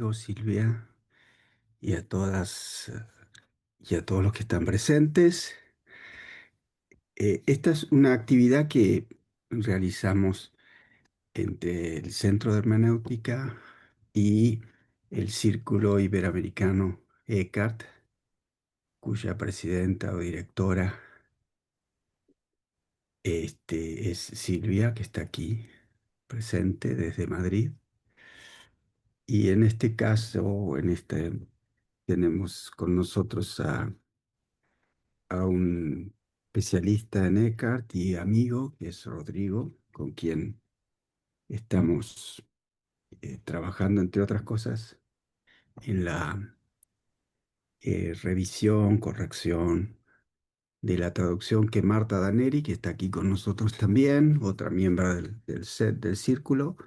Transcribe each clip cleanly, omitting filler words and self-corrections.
Rodrigo, Silvia y a todas y a todos los que están presentes. Esta es una actividad que realizamos entre el Centro de Hermenéutica y el Círculo Iberoamericano ECART, cuya presidenta o directora es Silvia, que está aquí presente desde Madrid. Y en este caso, tenemos con nosotros a un especialista en Eckhart y amigo, que es Rodrigo, con quien estamos trabajando, entre otras cosas, en la revisión, corrección de la traducción que Marta Daneri, que está aquí con nosotros también, otra miembro del set del círculo,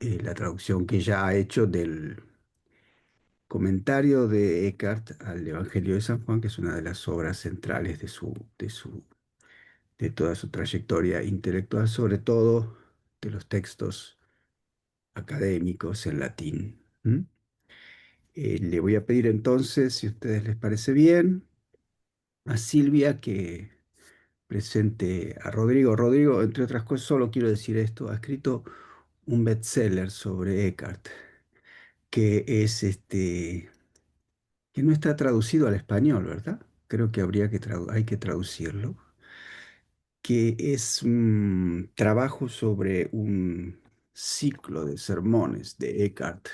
la traducción que ella ha hecho del comentario de Eckhart al Evangelio de San Juan, que es una de las obras centrales de toda su trayectoria intelectual, sobre todo de los textos académicos en latín. ¿Mm? Le voy a pedir entonces, si a ustedes les parece bien, a Silvia que presente a Rodrigo. Rodrigo, entre otras cosas, solo quiero decir esto, ha escrito un bestseller sobre Eckhart, que es que no está traducido al español, ¿verdad? Creo que hay que traducirlo, que es un trabajo sobre un ciclo de sermones de Eckhart,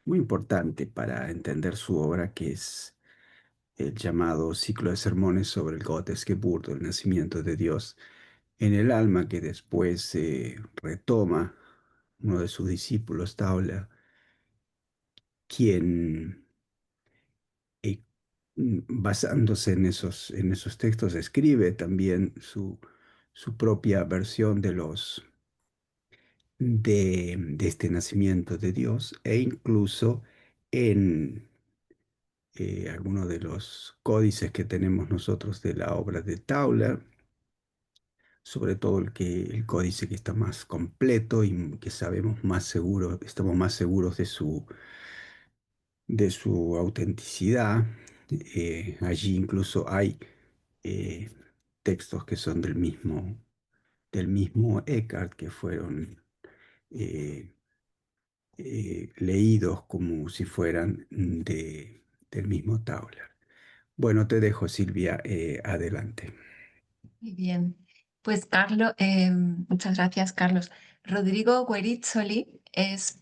muy importante para entender su obra, que es el llamado ciclo de sermones sobre el Gottesgeburt, el nacimiento de Dios en el alma, que después retoma uno de sus discípulos, Tauler, quien, eh, basándose en esos textos, escribe también su propia versión de este nacimiento de Dios, e incluso en algunos de los códices que tenemos nosotros de la obra de Tauler, sobre todo el códice que está más completo y que sabemos más seguro, estamos más seguros de su autenticidad. Allí incluso hay eh, textos que son del mismo Eckhart, que fueron eh, leídos como si fueran del mismo Tauler. Bueno, te dejo, Silvia, adelante. Muy bien. Pues Carlos, muchas gracias, Carlos. Rodrigo Guerizzoli es,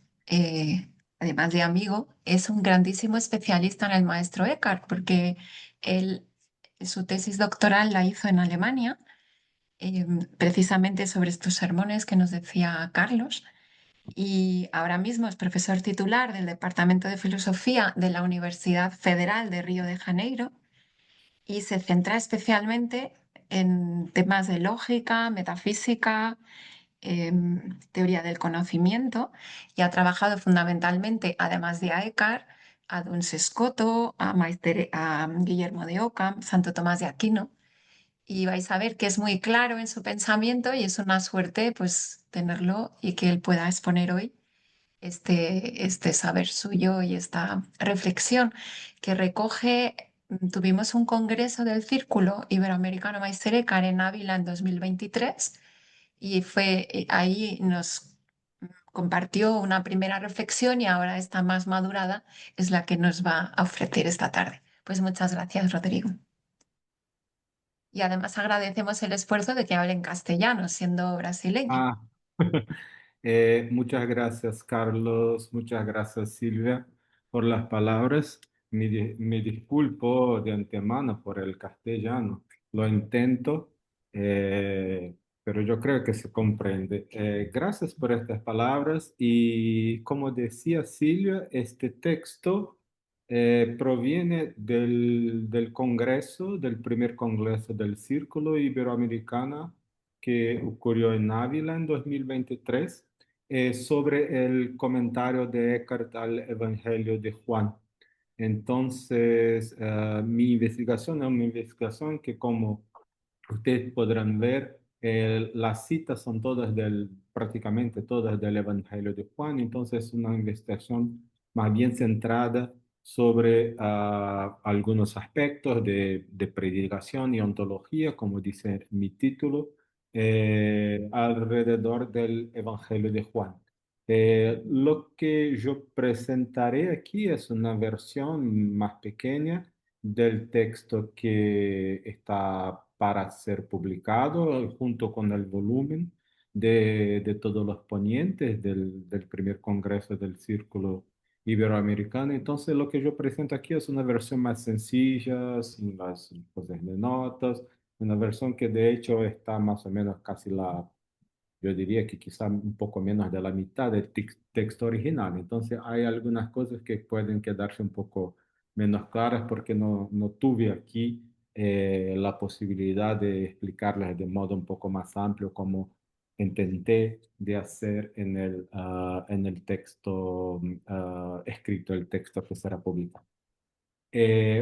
además de amigo, es un grandísimo especialista en el maestro Eckhart, porque él, su tesis doctoral la hizo en Alemania, precisamente sobre estos sermones que nos decía Carlos, y ahora mismo es profesor titular del Departamento de Filosofía de la Universidad Federal de Río de Janeiro y se centra especialmente en temas de lógica, metafísica, teoría del conocimiento y ha trabajado fundamentalmente, además de a Eckhart, a Duns Scoto, a Guillermo de Ockham, Santo Tomás de Aquino. Y vais a ver que es muy claro en su pensamiento y es una suerte pues tenerlo y que él pueda exponer hoy este saber suyo y esta reflexión que recoge. Tuvimos un congreso del Círculo Iberoamericano Meister Eckhart en Ávila en 2023 y ahí nos compartió una primera reflexión y ahora esta más madurada es la que nos va a ofrecer esta tarde. Pues muchas gracias, Rodrigo. Y además agradecemos el esfuerzo de que hable en castellano, siendo brasileño. Ah, muchas gracias, Carlos. Muchas gracias, Silvia, por las palabras. Me disculpo de antemano por el castellano. Lo intento, pero yo creo que se comprende. Gracias por estas palabras. Y como decía Silvia, este texto proviene del Congreso, del primer Congreso del Círculo Iberoamericano que ocurrió en Ávila en 2023, sobre el comentario de Eckhart al Evangelio de Juan. Entonces, mi investigación es una investigación que, como ustedes podrán ver, las citas son todas prácticamente todas del Evangelio de Juan. Entonces, es una investigación más bien centrada sobre algunos aspectos de predicación y ontología, como dice mi título, alrededor del Evangelio de Juan. Lo que yo presentaré aquí es una versión más pequeña del texto que está para ser publicado junto con el volumen de todos los ponentes del primer congreso del Círculo Iberoamericano. Entonces, lo que yo presento aquí es una versión más sencilla, sin las cosas de notas, una versión que de hecho está más o menos casi yo diría que quizá un poco menos de la mitad del texto original. Entonces hay algunas cosas que pueden quedarse un poco menos claras porque no tuve aquí la posibilidad de explicarlas de modo un poco más amplio como intenté de hacer en el texto escrito, el texto que será publicado.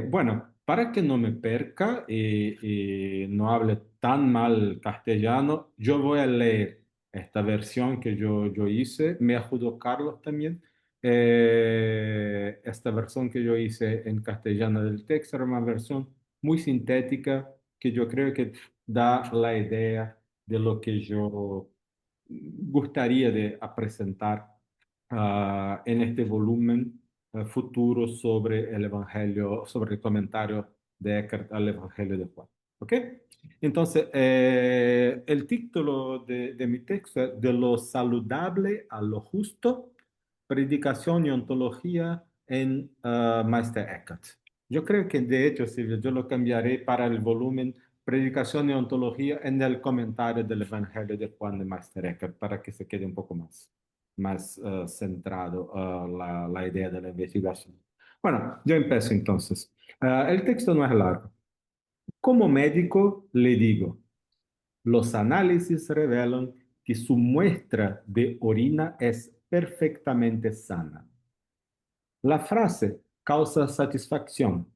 Bueno, para que no me perca y no hable tan mal castellano, yo voy a leer esta versión que yo hice. Me ayudó Carlos también. Esta versión que yo hice en castellano del texto era una versión muy sintética que yo creo que da la idea de lo que yo gustaría de presentar en este volumen futuro sobre el Evangelio, sobre el comentario de Eckhart al Evangelio de Juan. ¿Ok? Entonces, el título de mi texto es De lo saludable a lo justo, predicación y ontología en Meister Eckhart. Yo creo que de hecho, Silvia, yo lo cambiaré para el volumen Predicación y ontología en el comentario del Evangelio de Juan de Meister Eckhart para que se quede un poco más centrado la idea de la investigación. Bueno, yo empiezo entonces. El texto no es largo. Como médico le digo, los análisis revelan que su muestra de orina es perfectamente sana. La frase causa satisfacción,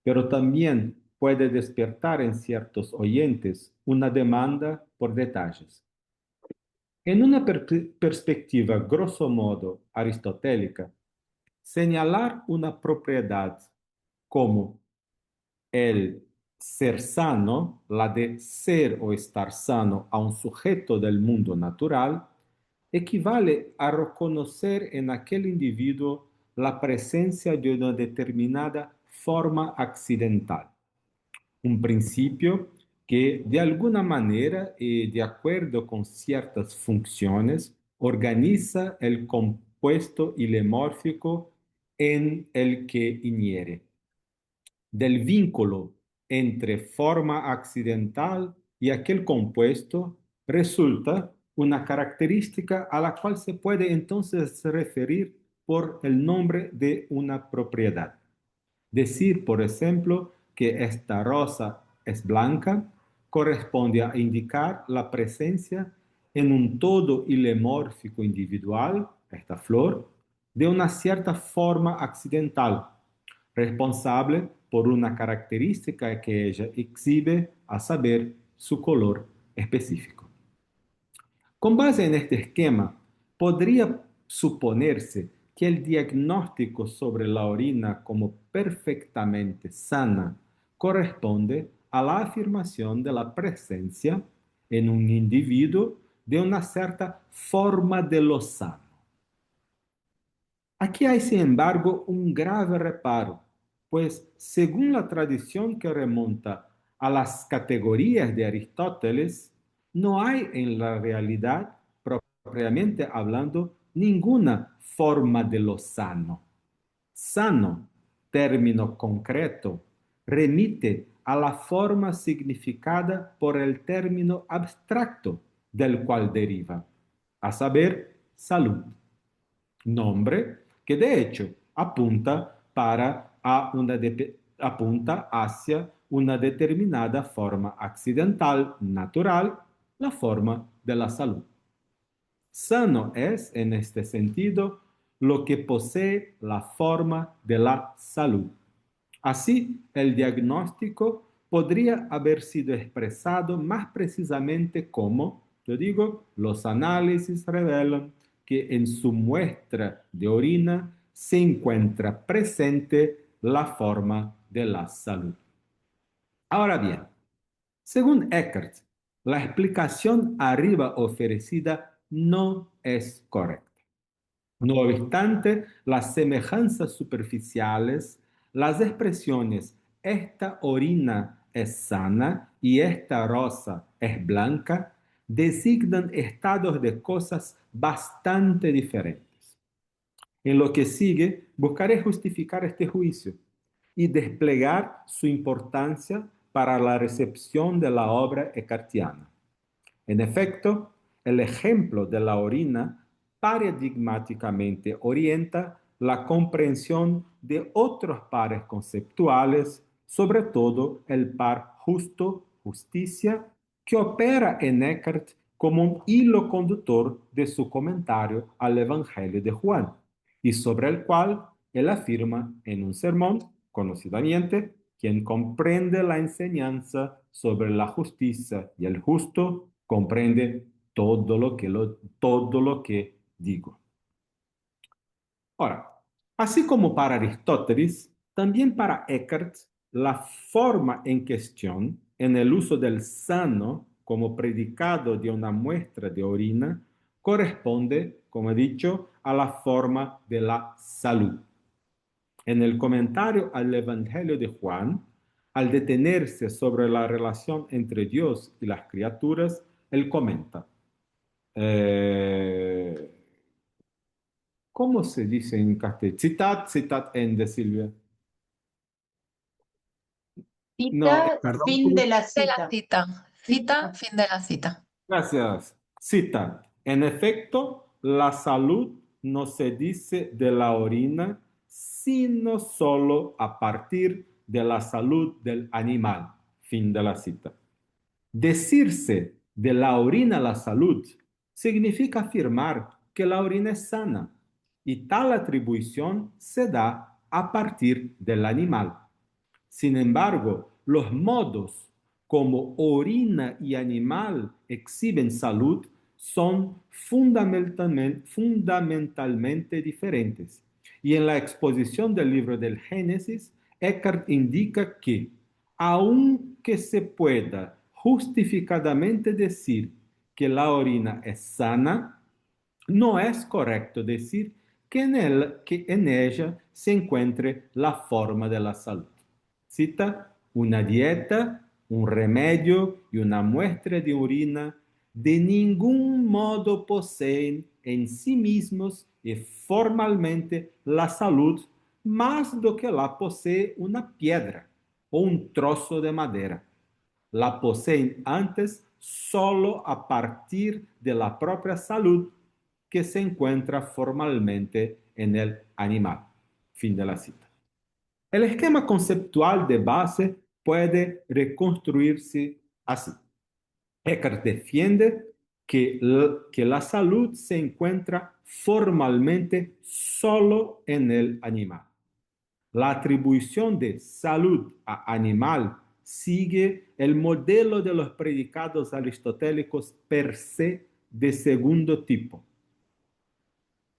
pero también puede despertar en ciertos oyentes una demanda por detalles. En una perspectiva grosso modo aristotélica, señalar una propiedad como el ser sano, la de ser o estar sano a un sujeto del mundo natural, equivale a reconocer en aquel individuo la presencia de una determinada forma accidental, un principio que de alguna manera y de acuerdo con ciertas funciones organiza el compuesto ilemórfico en el que inhiere. Del vínculo entre forma accidental y aquel compuesto resulta una característica a la cual se puede entonces referir por el nombre de una propiedad. Decir, por ejemplo, que esta rosa es blanca corresponde a indicar la presencia en un todo ilemórfico individual, esta flor, de una cierta forma accidental, responsable por una característica que ella exhibe, a saber, su color específico. Con base en este esquema, podría suponerse que el diagnóstico sobre la orina como perfectamente sana corresponde a la afirmación de la presencia en un individuo de una cierta forma de lo sano. Aquí hay, sin embargo, un grave reparo, pues según la tradición que remonta a las categorías de Aristóteles, no hay en la realidad, propiamente hablando, ninguna forma de lo sano. Sano, término concreto, remite a la forma significada por el término abstracto del cual deriva, a saber, salud, nombre que de hecho apunta hacia una determinada forma accidental, natural, la forma de la salud. Sano es, en este sentido, lo que posee la forma de la salud. Así, el diagnóstico podría haber sido expresado más precisamente como, yo digo, los análisis revelan que en su muestra de orina se encuentra presente la forma de la salud. Ahora bien, según Eckhart, la explicación arriba ofrecida no es correcta. No obstante, las semejanzas superficiales, las expresiones esta orina es sana y esta rosa es blanca, designan estados de cosas bastante diferentes. En lo que sigue, buscaré justificar este juicio y desplegar su importancia para la recepción de la obra eckartiana. En efecto, el ejemplo de la orina paradigmáticamente orienta la comprensión de otros pares conceptuales, sobre todo el par justo-justicia, que opera en Eckhart como un hilo conductor de su comentario al Evangelio de Juan, y sobre el cual él afirma en un sermón, conocidamente, quien comprende la enseñanza sobre la justicia y el justo, comprende todo lo que digo. Ahora, así como para Aristóteles, también para Eckhart, la forma en cuestión, en el uso del sano como predicado de una muestra de orina, corresponde, como he dicho, a la forma de la salud. En el comentario al Evangelio de Juan, al detenerse sobre la relación entre Dios y las criaturas, él comenta, eh, ¿cómo se dice en castellano? Citat ende, Silvia. Cita, No, Perdón, fin ¿cómo? de la De la cita. cita. Cita, fin de la cita. gracias. Cita. En efecto, la salud no se dice de la orina, sino solo a partir de la salud del animal. Fin de la cita. Decirse de la orina la salud significa afirmar que la orina es sana y tal atribución se da a partir del animal. Sin embargo, los modos como orina y animal exhiben salud son fundamentalmente diferentes. Y en la exposición del libro del Génesis, Eckhart indica que, aunque se pueda justificadamente decir que la orina es sana, no es correcto decir que en ella se encuentre la forma de la salud. Cita, una dieta, un remedio y una muestra de orina de ningún modo poseen en sí mismos y formalmente la salud más do que la posee una piedra o un trozo de madera. La poseen antes solo a partir de la propia salud que se encuentra formalmente en el animal. Fin de la cita. El esquema conceptual de base puede reconstruirse así. Eckhart defiende que la salud se encuentra formalmente solo en el animal. La atribución de salud a animal sigue el modelo de los predicados aristotélicos per se de segundo tipo.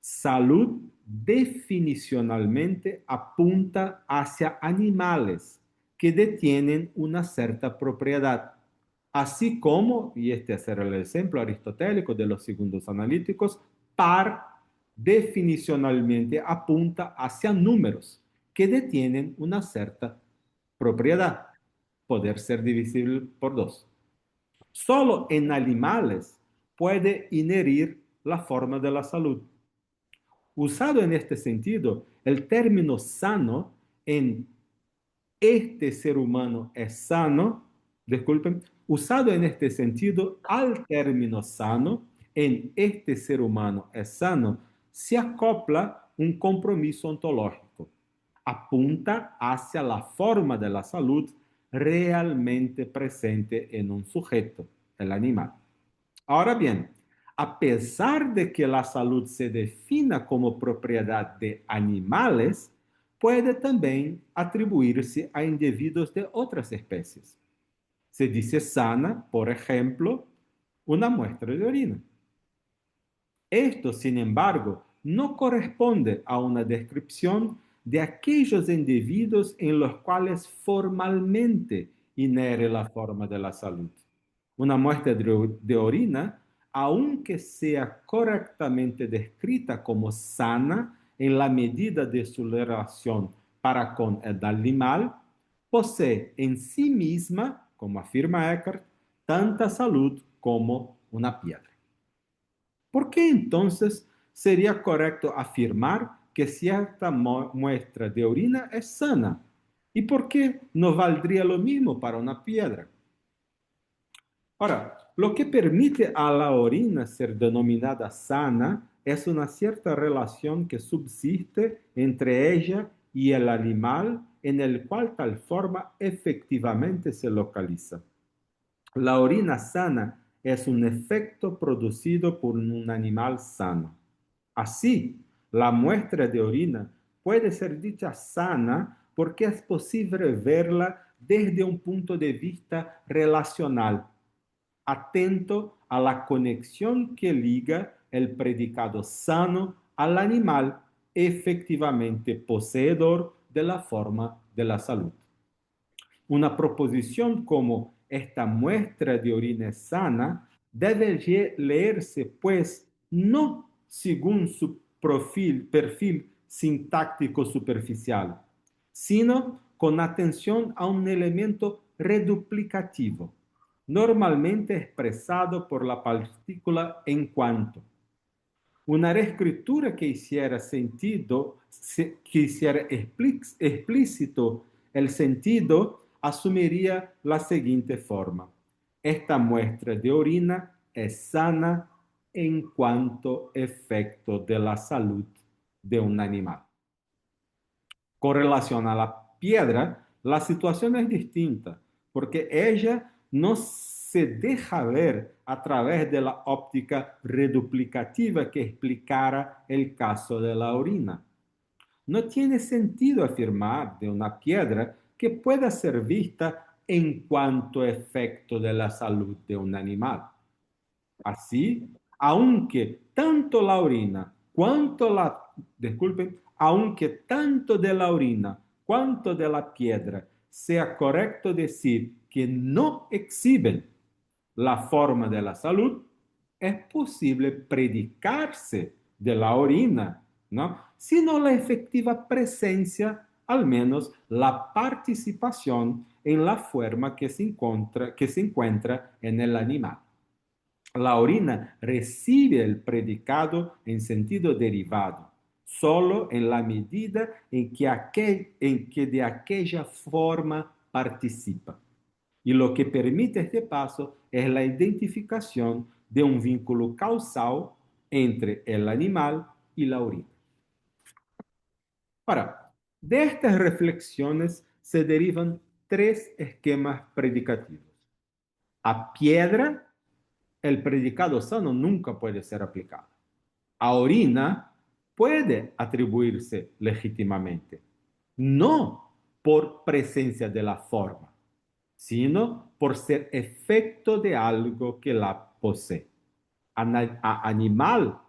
Salud definicionalmente apunta hacia animales que detienen una cierta propiedad, así como, y este será el ejemplo aristotélico de los segundos analíticos, par definicionalmente apunta hacia números que detienen una cierta propiedad, poder ser divisible por dos. Solo en animales puede inherir la forma de la salud. Usado en este sentido, el término sano en este ser humano es sano, disculpen, usado en este sentido, al término sano en este ser humano es sano, se acopla un compromiso ontológico. Apunta hacia la forma de la salud realmente presente en un sujeto, el animal. Ahora bien, a pesar de que la salud se defina como propiedad de animales, puede también atribuirse a individuos de otras especies. Se dice sana, por ejemplo, una muestra de orina. Esto, sin embargo, no corresponde a una descripción de aquellos individuos en los cuales formalmente inhere la forma de la salud. Una muestra de orina, aunque sea correctamente descrita como sana en la medida de su relación para con el animal, posee en sí misma, como afirma Eckhart, tanta salud como una piedra. ¿Por qué entonces sería correcto afirmar que cierta muestra de orina es sana? ¿Y por qué no valdría lo mismo para una piedra? Ahora, lo que permite a la orina ser denominada sana es una cierta relación que subsiste entre ella y el animal en el cual tal forma efectivamente se localiza. La orina sana es un efecto producido por un animal sano. Así, la muestra de orina puede ser dicha sana porque es posible verla desde un punto de vista relacional, atento a la conexión que liga el predicado sano al animal efectivamente poseedor de la forma de la salud. Una proposición como esta muestra de orina es sana debe leerse, pues, no según su perfil sintáctico superficial, sino con atención a un elemento reduplicativo, normalmente expresado por la partícula en cuanto. Una reescritura que hiciera sentido, que hiciera explícito el sentido, asumiría la siguiente forma. Esta muestra de orina es sana en cuanto efecto de la salud de un animal. Con relación a la piedra, la situación es distinta, porque ella no se deja ver a través de la óptica reduplicativa que explicara el caso de la orina. No tiene sentido afirmar de una piedra que pueda ser vista en cuanto efecto de la salud de un animal. Así, aunque tanto la orina cuanto la, disculpen, aunque tanto de la orina cuanto de la piedra sea correcto decir que no exhiben la forma de la salud, es posible predicarse de la orina, ¿no? Sino la efectiva presencia, al menos la participación en la forma que se encuentra en el animal. La orina recibe el predicado en sentido derivado, solo en la medida en que de aquella forma participa. Y lo que permite este paso es la identificación de un vínculo causal entre el animal y la orina. Ahora, de estas reflexiones se derivan tres esquemas predicativos. A piedra, el predicado sano nunca puede ser aplicado. A orina puede atribuirse legítimamente, no por presencia de la forma, sino por ser efecto de algo que la posee. A animal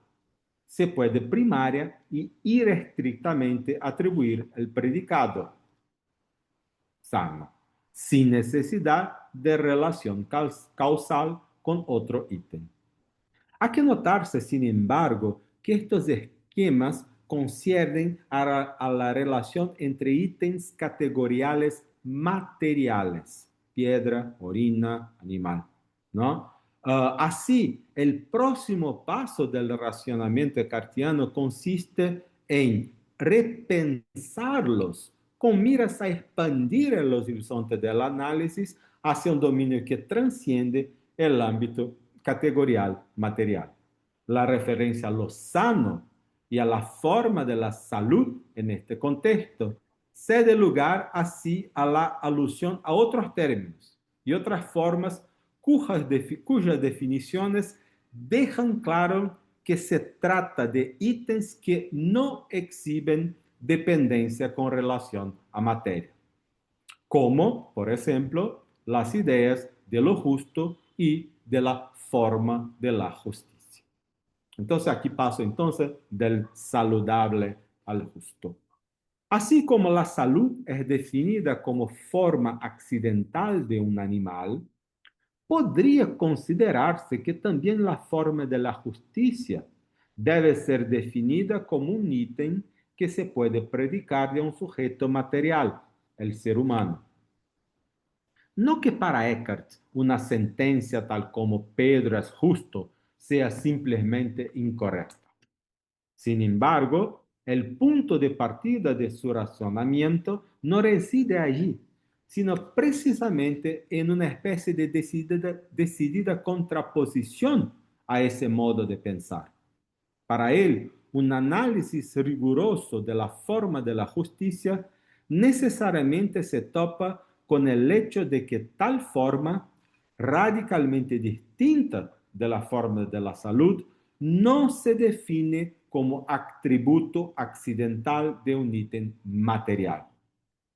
se puede primaria y irrestrictamente atribuir el predicado sano, sin necesidad de relación causal con otro ítem. Hay que notarse, sin embargo, que estos esquemas conciernen a la relación entre ítems categoriales materiales, piedra, orina, animal, ¿no? Así, el próximo paso del racionamiento cartesiano consiste en repensarlos con miras a expandir el horizonte del análisis hacia un dominio que transciende el ámbito categorial material. La referencia a lo sano y a la forma de la salud en este contexto cede lugar así a la alusión a otros términos y otras formas cujas definiciones dejan claro que se trata de ítems que no exhiben dependencia con relación a materia, como, por ejemplo, las ideas de lo justo y de la forma de la justicia. Entonces aquí paso entonces del saludable al justo. Así como la salud es definida como forma accidental de un animal, podría considerarse que también la forma de la justicia debe ser definida como un ítem que se puede predicar de un sujeto material, el ser humano. No que para Eckhart una sentencia tal como Pedro es justo sea simplemente incorrecta. Sin embargo, el punto de partida de su razonamiento no reside allí, sino precisamente en una especie de decidida contraposición a ese modo de pensar. Para él, un análisis riguroso de la forma de la justicia necesariamente se topa con el hecho de que tal forma, radicalmente distinta de la forma de la salud, no se define como atributo accidental de un ítem material.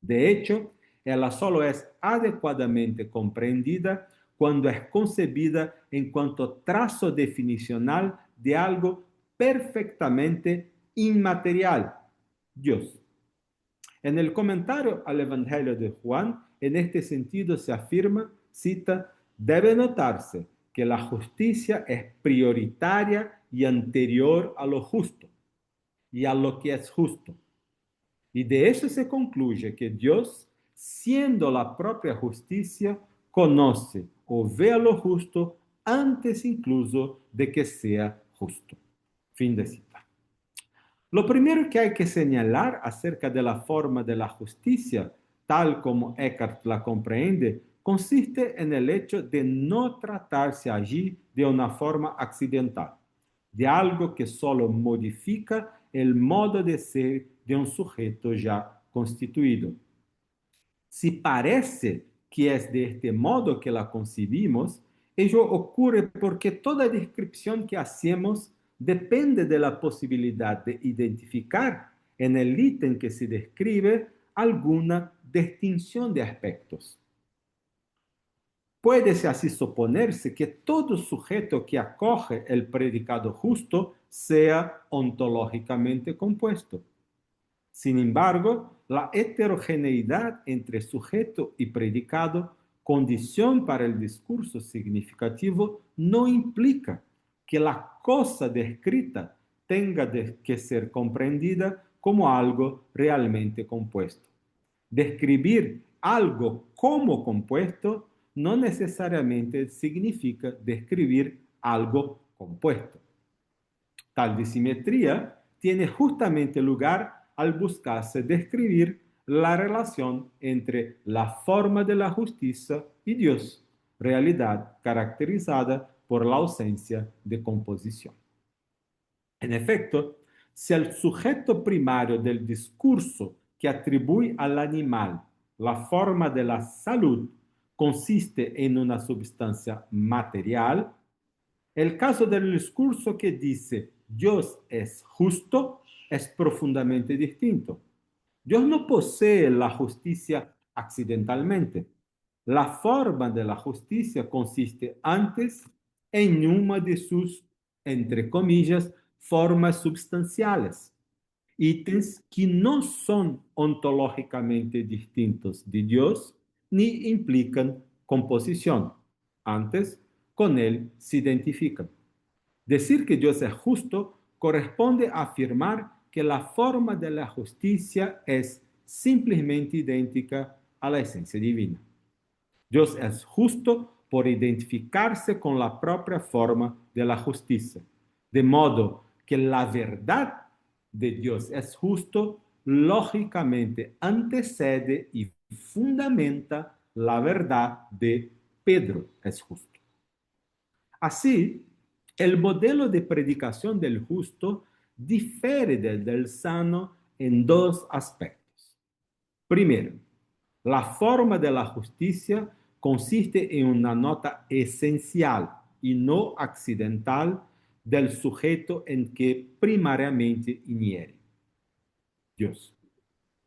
De hecho, ella solo es adecuadamente comprendida cuando es concebida en cuanto trazo definicional de algo perfectamente inmaterial, Dios. En el comentario al Evangelio de Juan, en este sentido se afirma, cita, debe notarse que la justicia es prioritaria y anterior a lo justo y a lo que es justo. Y de eso se concluye que Dios, siendo la propia justicia, conoce o ve a lo justo antes incluso de que sea justo. Fin de cita. Lo primero que hay que señalar acerca de la forma de la justicia, tal como Eckhart la comprende, consiste en el hecho de no tratarse allí de una forma accidental, de algo que solo modifica el modo de ser de un sujeto ya constituido. Si parece que es de este modo que la concibimos, ello ocurre porque toda descripción que hacemos depende de la posibilidad de identificar en el ítem que se describe alguna distinción de aspectos. Puede así suponerse que todo sujeto que acoge el predicado justo sea ontológicamente compuesto. Sin embargo, la heterogeneidad entre sujeto y predicado, condición para el discurso significativo, no implica que la cosa descrita tenga que ser comprendida como algo realmente compuesto. Describir algo como compuesto no necesariamente significa describir algo compuesto. Tal disimetría tiene justamente lugar al buscarse describir la relación entre la forma de la justicia y Dios, realidad caracterizada por la ausencia de composición. En efecto, si el sujeto primario del discurso que atribuye al animal la forma de la salud consiste en una substancia material, el caso del discurso que dice Dios es justo es profundamente distinto. Dios no posee la justicia accidentalmente. La forma de la justicia consiste antes en una de sus, entre comillas, formas substanciales, ítems que no son ontológicamente distintos de Dios ni implican composición. Antes, con él se identifican. Decir que Dios es justo corresponde a afirmar que la forma de la justicia es simplemente idéntica a la esencia divina. Dios es justo por identificarse con la propia forma de la justicia, de modo que la verdad de Dios es justo lógicamente antecede y fundamenta la verdad de Pedro es justo. Así, el modelo de predicación del justo difiere del sano en dos aspectos. Primero, la forma de la justicia consiste en una nota esencial y no accidental del sujeto en que primariamente inhiere, Dios.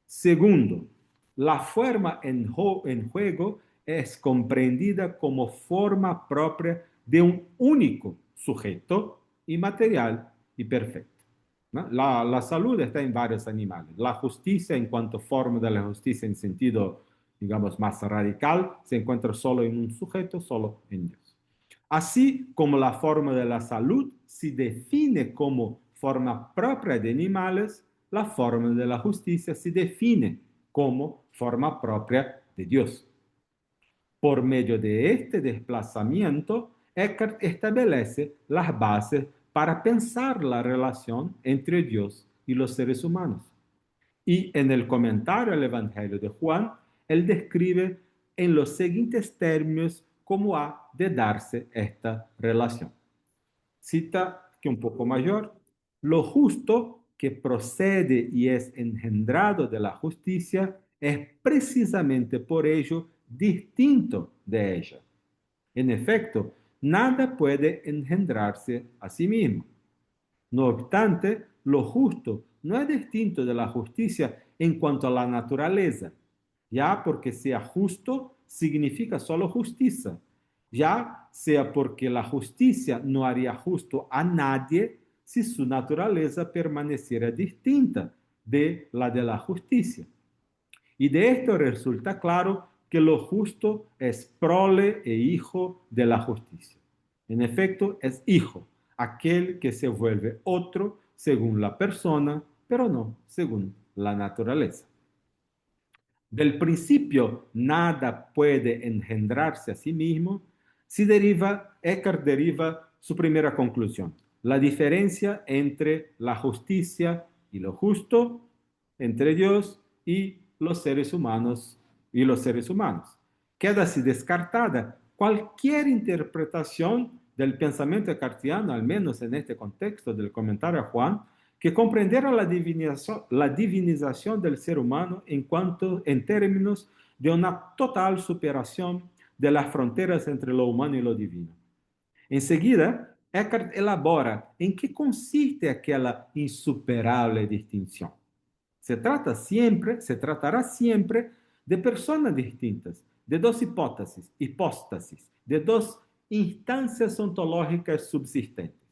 Segundo, la forma en juego es comprendida como forma propia de un único sujeto inmaterial y perfecto. ¿No? La salud está en varios animales. La justicia, en cuanto forma de la justicia en sentido, digamos, más radical, se encuentra solo en un sujeto, solo en Dios. Así como la forma de la salud se define como forma propia de animales, la forma de la justicia se define como forma propia de Dios. Por medio de este desplazamiento, Eckhart establece las bases para pensar la relación entre Dios y los seres humanos. Y en el comentario al Evangelio de Juan, él describe en los siguientes términos cómo ha de darse esta relación. Cita que un poco mayor, lo justo que procede y es engendrado de la justicia es precisamente por ello distinto de ella. En efecto, nada puede engendrarse a sí mismo. No obstante, lo justo no es distinto de la justicia en cuanto a la naturaleza, ya porque sea justo significa solo justicia, ya sea porque la justicia no haría justo a nadie si su naturaleza permaneciera distinta de la justicia. Y de esto resulta claro que lo justo es prole e hijo de la justicia. En efecto, es hijo, aquel que se vuelve otro según la persona, pero no según la naturaleza. Del principio nada puede engendrarse a sí mismo, Eckhart deriva su primera conclusión, la diferencia entre la justicia y lo justo, entre Dios y los seres humanos Queda así descartada cualquier interpretación del pensamiento cartesiano, al menos en este contexto del comentario a Juan, que comprendiera la divinización del ser humano en términos de una total superación de las fronteras entre lo humano y lo divino. Enseguida, Eckhart elabora en qué consiste aquella insuperable distinción. Se tratará siempre de personas distintas, de dos hipóstasis, de dos instancias ontológicas subsistentes.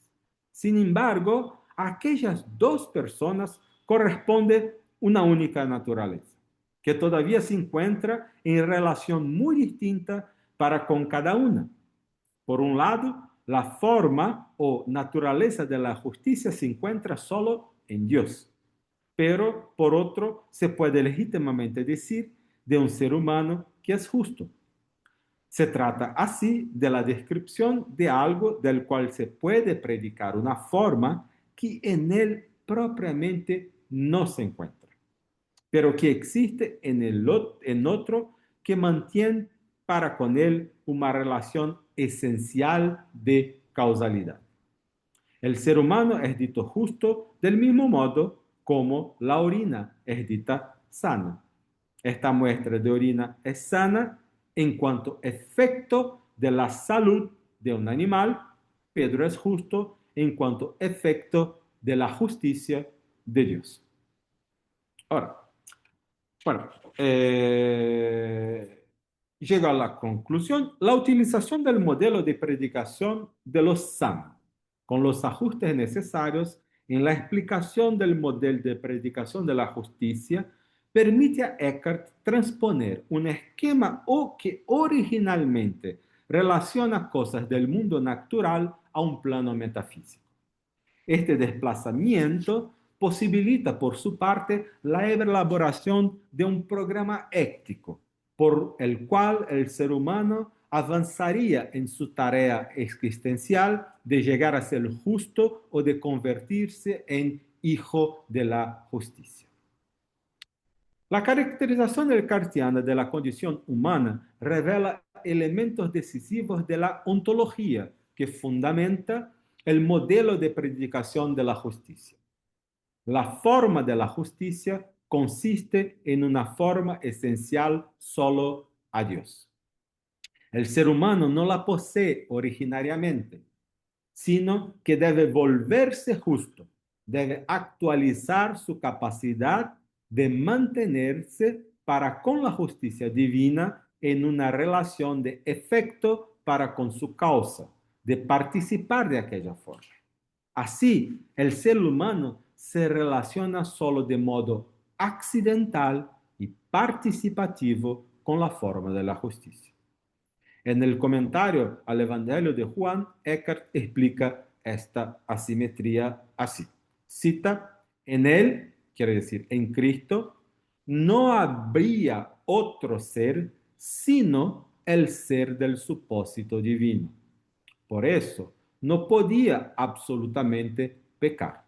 Sin embargo, a aquellas dos personas corresponde una única naturaleza, que todavía se encuentra en relación muy distinta para con cada una. Por un lado, la forma o naturaleza de la justicia se encuentra solo en Dios. Pero, por otro, se puede legítimamente decir de un ser humano que es justo. Se trata así de la descripción de algo del cual se puede predicar una forma que en él propiamente no se encuentra, pero que existe en otro que mantiene para con él una relación esencial de causalidad. El ser humano es dito justo del mismo modo como la orina es dita sana. Esta muestra de orina es sana en cuanto efecto de la salud de un animal. Pedro es justo en cuanto efecto de la justicia de Dios. Ahora, bueno, llega a la conclusión, la utilización del modelo de predicación de los sanos, con los ajustes necesarios en la explicación del modelo de predicación de la justicia, permite a Eckhart transponer un esquema que originalmente relaciona cosas del mundo natural a un plano metafísico. Este desplazamiento posibilita, por su parte, la elaboración de un programa ético por el cual el ser humano avanzaría en su tarea existencial de llegar a ser justo o de convertirse en hijo de la justicia. La caracterización cartesiana de la condición humana revela elementos decisivos de la ontología que fundamenta el modelo de predicación de la justicia. La forma de la justicia consiste en una forma esencial solo a Dios. El ser humano no la posee originariamente, sino que debe volverse justo, debe actualizar su capacidad de mantenerse para con la justicia divina en una relación de efecto para con su causa, de participar de aquella forma. Así, el ser humano se relaciona solo de modo accidental y participativo con la forma de la justicia. En el comentario al Evangelio de Juan, Eckhart explica esta asimetría así. Cita, en él, quiere decir, en Cristo, no habría otro ser sino el ser del supósito divino. Por eso, no podía absolutamente pecar.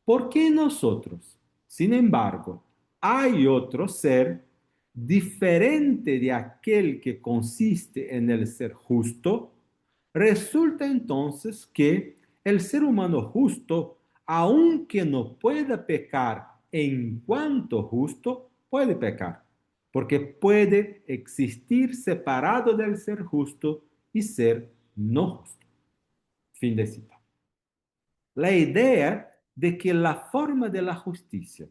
¿Por qué nosotros, sin embargo, hay otro ser diferente de aquel que consiste en el ser justo? Resulta entonces que el ser humano justo, aunque no pueda pecar en cuanto justo, puede pecar, porque puede existir separado del ser justo y ser no justo. Fin de cita. La idea de que la forma de la justicia,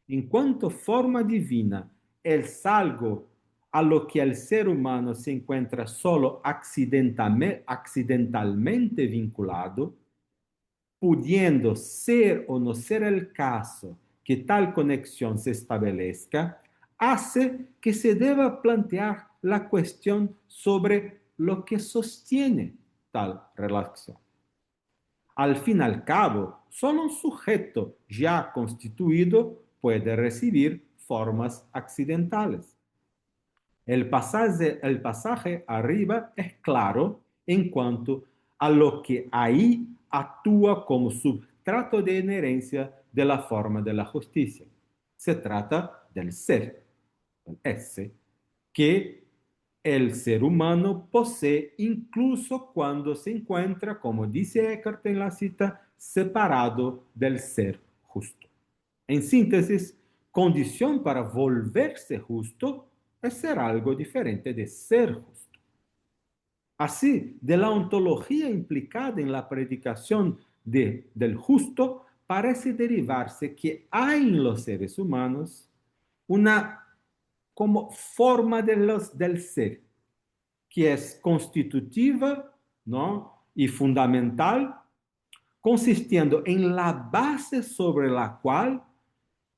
en cuanto forma divina, es algo a lo que el ser humano se encuentra solo accidentalmente vinculado, pudiendo ser o no ser el caso que tal conexión se establezca, hace que se deba plantear la cuestión sobre lo que sostiene tal relación. Al fin y al cabo, solo un sujeto ya constituido puede recibir formas accidentales. El pasaje arriba es claro en cuanto a lo que ahí actúa como substrato de inherencia de la forma de la justicia. Se trata del ser, el esse, que el ser humano posee incluso cuando se encuentra, como dice Eckhart en la cita, separado del ser justo. En síntesis, condición para volverse justo es ser algo diferente de ser justo. Así, de la ontología implicada en la predicación del justo, parece derivarse que hay en los seres humanos una como forma del ser, que es constitutiva, ¿no? Y fundamental, consistiendo en la base sobre la cual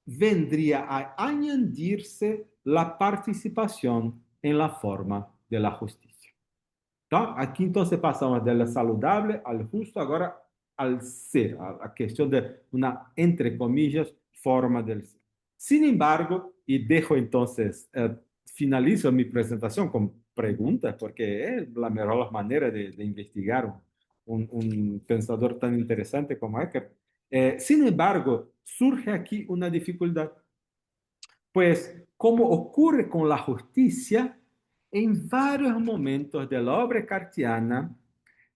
vendría a añadirse la participación en la forma de la justicia. ¿No? Aquí entonces pasamos del saludable al justo, ahora al ser, a la cuestión de una, entre comillas, forma del ser. Sin embargo, y dejo entonces, finalizo mi presentación con preguntas, porque es la mejor manera de investigar un pensador tan interesante como Eckhart. Sin embargo, surge aquí una dificultad, pues como ocurre con la justicia, en varios momentos de la obra cartiana,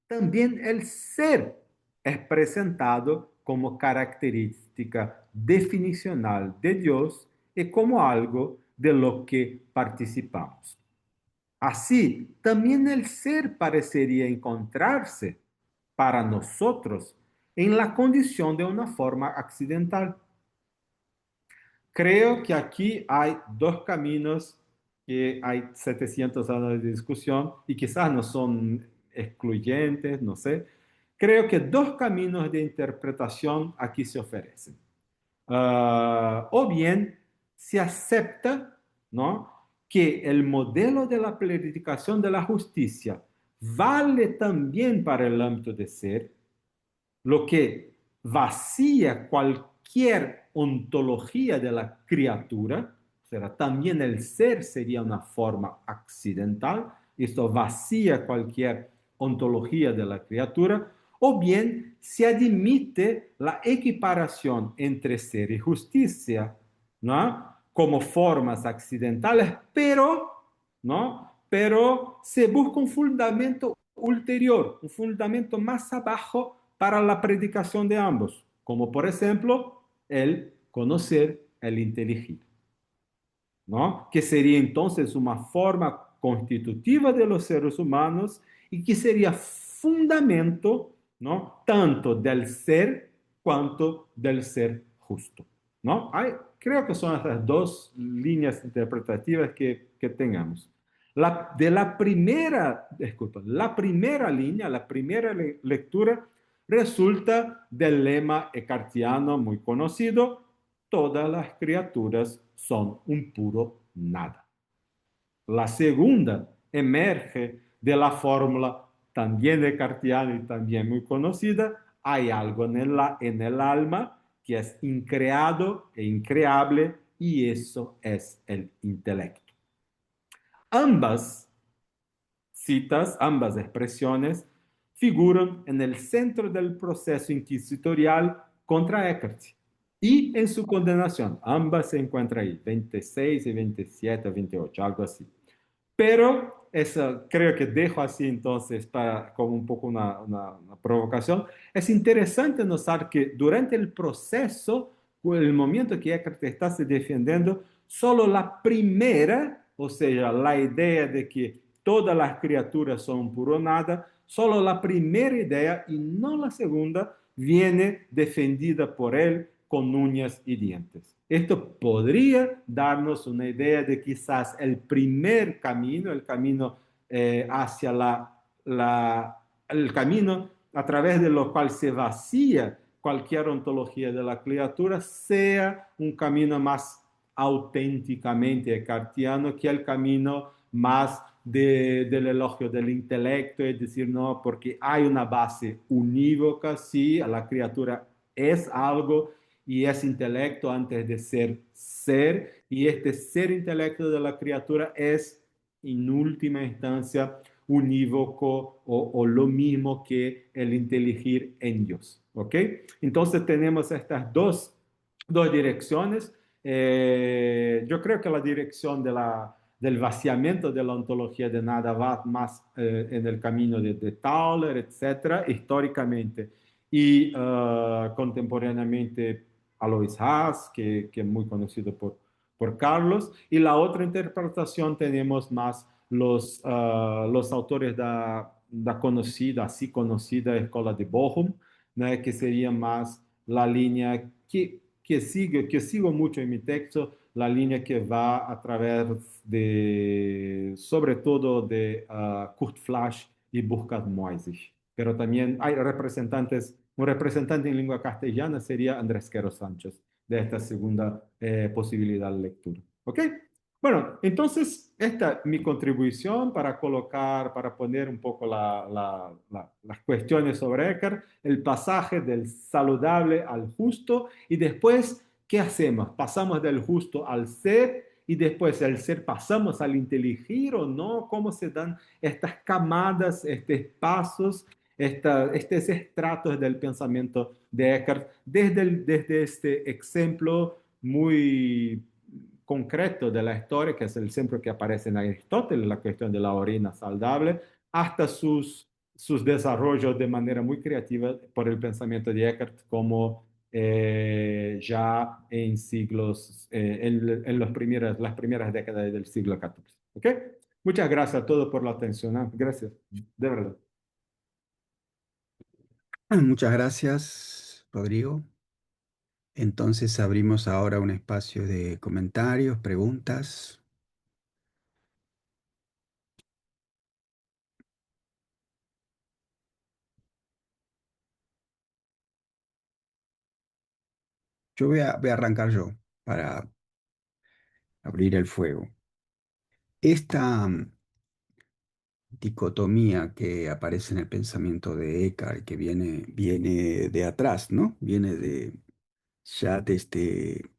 también el ser es presentado como característica definicional de Dios y como algo de lo que participamos. Así, también el ser parecería encontrarse para nosotros en la condición de una forma accidental. Creo que aquí hay dos caminos que hay 700 años de discusión y quizás no son excluyentes, no sé. Creo que dos caminos de interpretación aquí se ofrecen. O bien se acepta, ¿no?, que el modelo de la planificación de la justicia vale también para el ámbito de ser, lo que vacía cualquier ontología de la criatura, o sea, también el ser sería una forma accidental, esto vacía cualquier ontología de la criatura, o bien se admite la equiparación entre ser y justicia, ¿no?, como formas accidentales, ¿no?, pero se busca un fundamento ulterior, un fundamento más abajo para la predicación de ambos, como por ejemplo el conocer el inteligible, ¿no?, que sería entonces una forma constitutiva de los seres humanos y que sería fundamento, ¿no?, tanto del ser cuanto del ser justo, ¿no? Creo que son estas dos líneas interpretativas que tengamos. La primera línea, la primera lectura, resulta del lema eckartiano muy conocido: todas las criaturas son un puro nada. La segunda emerge de la fórmula también descartiana y también muy conocida: hay algo en el alma que es increado e increable, y eso es el intelecto. Ambas citas, ambas expresiones, figuran en el centro del proceso inquisitorial contra Eckhart y en su condenación. Ambas se encuentran ahí, 26 y 27 a 28, algo así. Pero eso creo que dejo así entonces para, como un poco una provocación. Es interesante notar que durante el proceso, el momento que Eckhart está se defendiendo, solo la primera, o sea, la idea de que todas las criaturas son puro nada, solo la primera idea y no la segunda viene defendida por él con uñas y dientes. Esto podría darnos una idea de quizás el primer camino, el camino hacia el camino a través de lo cual se vacía cualquier ontología de la criatura, sea un camino más auténticamente cartiano que el camino más del elogio del intelecto, es decir, no, porque hay una base unívoca, sí, la criatura es algo y es intelecto antes de ser ser, y este ser intelecto de la criatura es, en última instancia, unívoco o lo mismo que el inteligir en Dios. ¿Ok? Entonces tenemos estas dos direcciones. Yo creo que la dirección del vaciamiento de la ontología de nada va más en el camino de Tauler, etcétera, históricamente y contemporáneamente Alois Haas, que es muy conocido por Carlos, y la otra interpretación tenemos más los autores da conocida, así conocida Escola de Bochum, né, que sería más la línea que sigo mucho en mi texto, la línea que va a través de, sobre todo, de Kurt Flasch y Burkhard Moisich. Pero también hay representantes, un representante en lengua castellana sería Andrés Quero Sánchez, de esta segunda posibilidad de lectura. ¿Ok? Bueno, entonces esta es mi contribución para colocar, para poner un poco las cuestiones sobre Eckhart, el pasaje del saludable al justo, y después, ¿qué hacemos? Pasamos del justo al ser, y después del ser pasamos al inteligir o no. ¿Cómo se dan estas camadas, estos pasos, estos estratos del pensamiento de Eckhart desde este ejemplo muy concreto de la historia, que es el ejemplo que aparece en Aristóteles, la cuestión de la orina saludable, hasta sus desarrollos de manera muy creativa por el pensamiento de Eckhart, como ya en siglos, en las primeras décadas del siglo XIV. ¿Ok? Muchas gracias a todos por la atención. ¿Eh? Gracias, de verdad. Muchas gracias, Rodrigo. Entonces abrimos ahora un espacio de comentarios, preguntas. Yo voy a arrancar yo para abrir el fuego. Esta dicotomía que aparece en el pensamiento de Eckhart, que viene de atrás, ¿no? Viene ya desde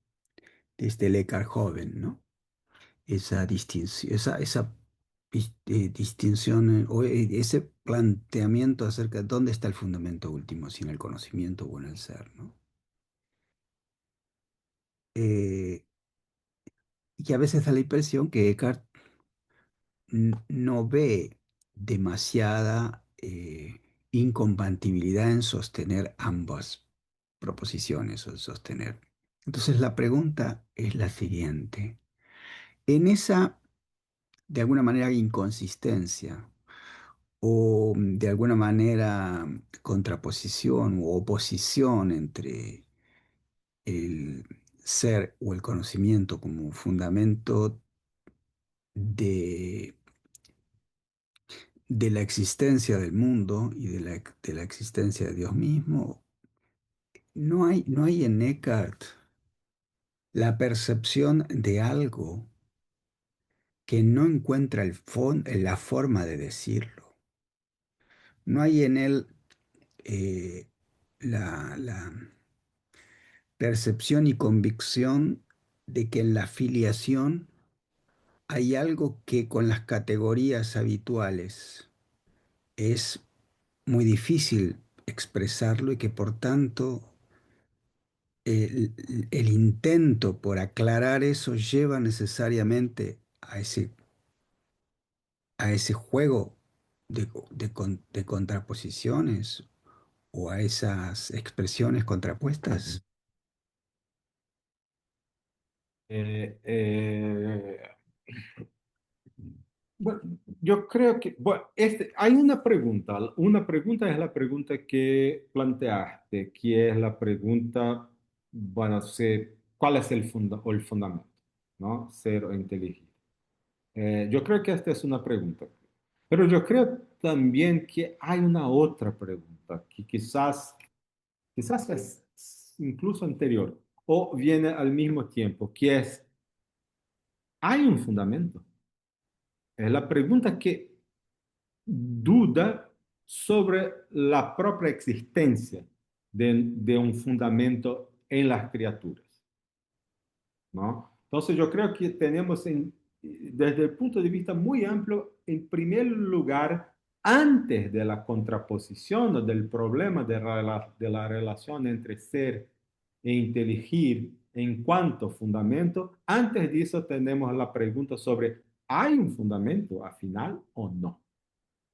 el Eckhart joven, ¿no? Esa distinción, distinción o ese planteamiento acerca de dónde está el fundamento último, si en el conocimiento o en el ser, ¿no? Eh, y a veces da la impresión que Eckhart no ve demasiada incompatibilidad en sostener ambas proposiciones o en sostener. Entonces la pregunta es la siguiente. En esa, de alguna manera, inconsistencia o de alguna manera contraposición u oposición entre el ser o el conocimiento como fundamento de de la existencia del mundo y de la existencia de Dios mismo, no hay en Eckhart la percepción de algo que no encuentra la forma de decirlo. No hay en él la percepción y convicción de que en la filiación hay algo que con las categorías habituales es muy difícil expresarlo y que por tanto el intento por aclarar eso lleva necesariamente a ese juego de contraposiciones o a esas expresiones contrapuestas. Eh, eh, bueno, yo creo que, bueno, hay una pregunta es la pregunta que planteaste, que es la pregunta, bueno, ¿cuál es el fundamento? ¿No? Ser o inteligir. Yo creo que esta es una pregunta, pero yo creo también que hay una otra pregunta que quizás es incluso anterior o viene al mismo tiempo, que es, ¿hay un fundamento? Es la pregunta que duda sobre la propia existencia de un fundamento en las criaturas, ¿no? Entonces yo creo que tenemos desde el punto de vista muy amplio, en primer lugar, antes de la contraposición o del problema de la relación entre ser e inteligir en cuanto fundamento, antes de eso tenemos la pregunta sobre, ¿hay un fundamento al final o no?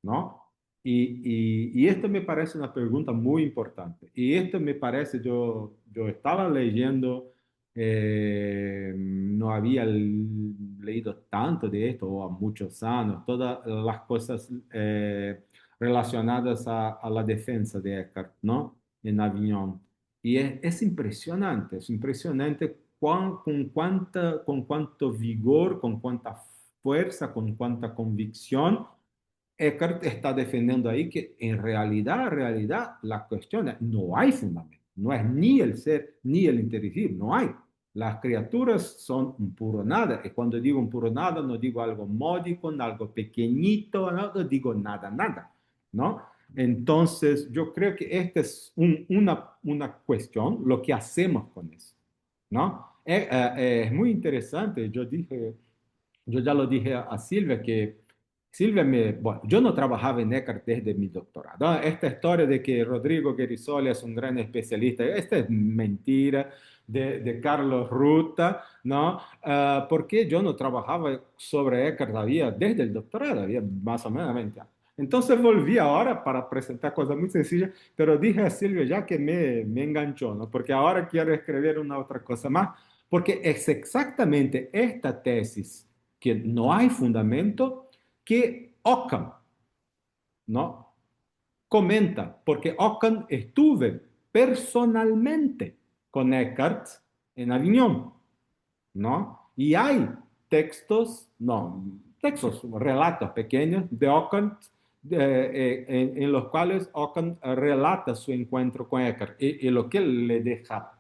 ¿No? Y esto me parece una pregunta muy importante. Y esto me parece, yo estaba leyendo, no había leído tanto de esto, o a muchos años, todas las cosas relacionadas a la defensa de Eckhart, ¿no? En Avignon. Y es impresionante con cuánto vigor, con cuánta fuerza, con cuánta convicción Eckhart está defendiendo ahí que en realidad, la cuestión es, no hay fundamento, no es ni el ser ni el inteligir, no hay. Las criaturas son un puro nada, y cuando digo un puro nada, no digo algo módico, algo pequeñito, no digo nada, nada, ¿no? Entonces, yo creo que esta es una cuestión, lo que hacemos con eso, ¿no? Es muy interesante, yo ya lo dije a Silvia que bueno, yo no trabajaba en Eckhart desde mi doctorado. Esta historia de que Rodrigo Guerisoli es un gran especialista, esta es mentira de Carlos Ruta, ¿no? Porque yo no trabajaba sobre Eckhart todavía desde el doctorado, había más o menos 20 años. Entonces volví ahora para presentar cosas muy sencillas, pero dije a Silvia ya que me enganchó, ¿no? Porque ahora quiero escribir una otra cosa más, porque es exactamente esta tesis que no hay fundamento que Ockham, ¿no? Comenta, porque Ockham estuve personalmente con Eckhart en Avignon, ¿no? Y hay textos, relatos pequeños de Ockham en los cuales Ockham relata su encuentro con Eckhart y lo que le deja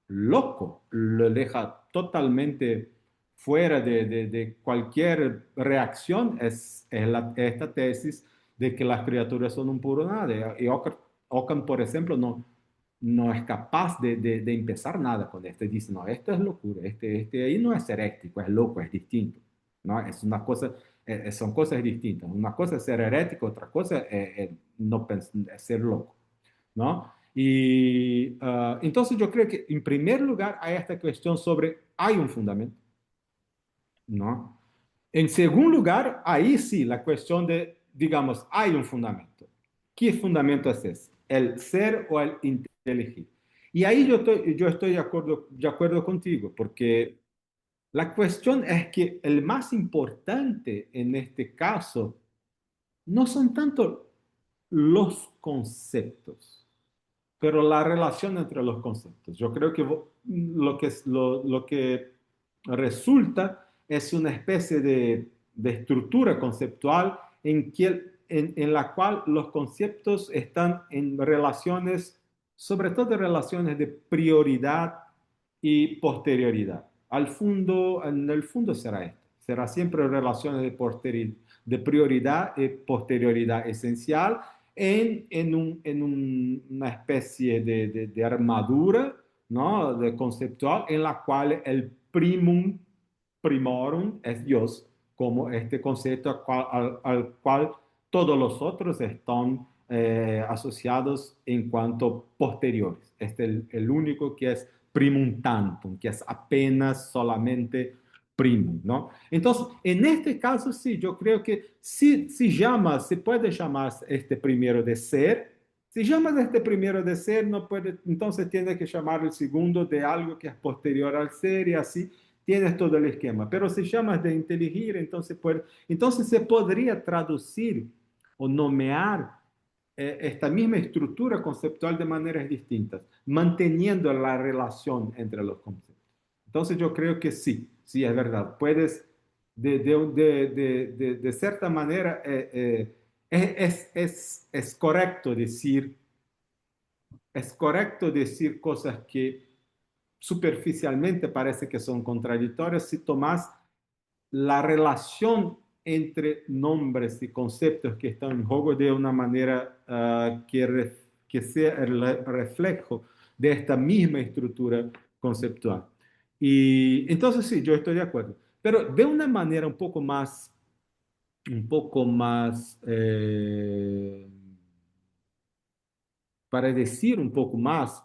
loco, lo deja totalmente fuera de cualquier reacción esta tesis de que las criaturas son un puro nada. Y Ockham, por ejemplo, no es capaz de empezar nada con esto. Dice, no, esto es locura, este ahí no es herético, es loco, es distinto. ¿No? Es una cosa, son cosas distintas. Una cosa es ser herético, otra cosa es ser loco. ¿No? Y entonces yo creo que en primer lugar hay esta cuestión sobre, ¿hay un fundamento? ¿No? En segundo lugar, ahí sí, la cuestión de, digamos, hay un fundamento. ¿Qué fundamento es ese? ¿El ser o el inteligir? Y ahí yo estoy de acuerdo contigo, porque la cuestión es que el más importante en este caso no son tanto los conceptos, pero la relación entre los conceptos. Yo creo que lo que resulta es una especie de estructura conceptual en la cual los conceptos están en relaciones, sobre todo relaciones de prioridad y posterioridad. En el fondo será esto, será siempre relaciones de prioridad y posterioridad esencial una especie de armadura, ¿no? De conceptual en la cual el primum primorum es Dios, como este concepto al cual todos los otros están asociados en cuanto posteriores. Este es el único que es primum tantum, que es apenas solamente primum, ¿no? Entonces, en este caso, sí, yo creo que se puede llamar este primero de ser. Si llamas este primero de ser, no puede, entonces tiene que llamar el segundo de algo que es posterior al ser y así tienes todo el esquema. Pero si llamas de inteligir, entonces se podría traducir o nomear esta misma estructura conceptual de maneras distintas, manteniendo la relación entre los conceptos. Entonces yo creo que sí, sí es verdad. Puedes, de cierta manera, es correcto decir cosas que superficialmente parece que son contradictorias si tomas la relación entre nombres y conceptos que están en juego de una manera que sea el reflejo de esta misma estructura conceptual. Y entonces sí, yo estoy de acuerdo, pero de una manera un poco más, para decir un poco más,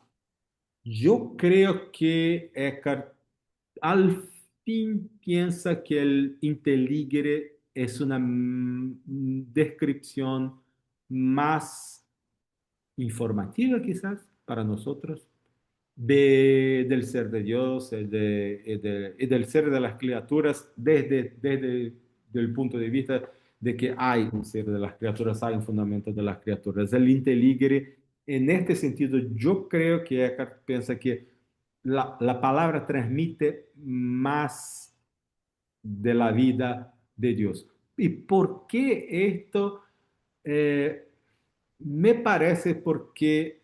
yo creo que Eckhart al fin piensa que el inteligere es una descripción más informativa quizás para nosotros del ser de Dios y del ser de las criaturas desde el punto de vista de que hay un ser de las criaturas, hay un fundamento de las criaturas. El inteligere, en este sentido, yo creo que Eckhart piensa que la palabra transmite más de la vida de Dios. ¿Y por qué esto? Eh, Me parece porque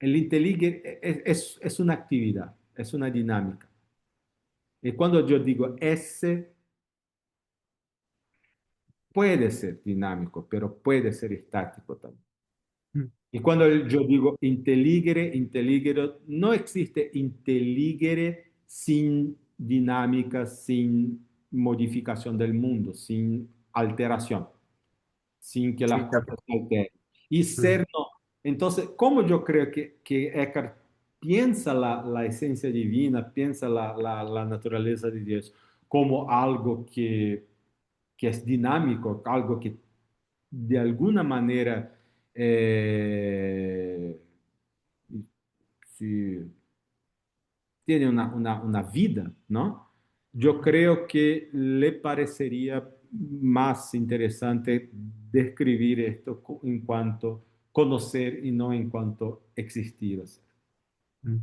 el inteligere es una actividad, es una dinámica. Y cuando yo digo ese, puede ser dinámico, pero puede ser estático también. Mm. Y cuando yo digo inteligere, no existe inteligere sin dinámica, sin modificación del mundo, sin alteración, sin que Sí, las está. cosas se alteren. Y Mm, ser no. Entonces, ¿cómo yo creo que Eckhart piensa la esencia divina, piensa la naturaleza de Dios como algo que es dinámico, algo que de alguna manera eh, si tiene una vida, ¿no? Yo creo que le parecería más interesante describir esto en cuanto conocer y no en cuanto existir. O sea. mm.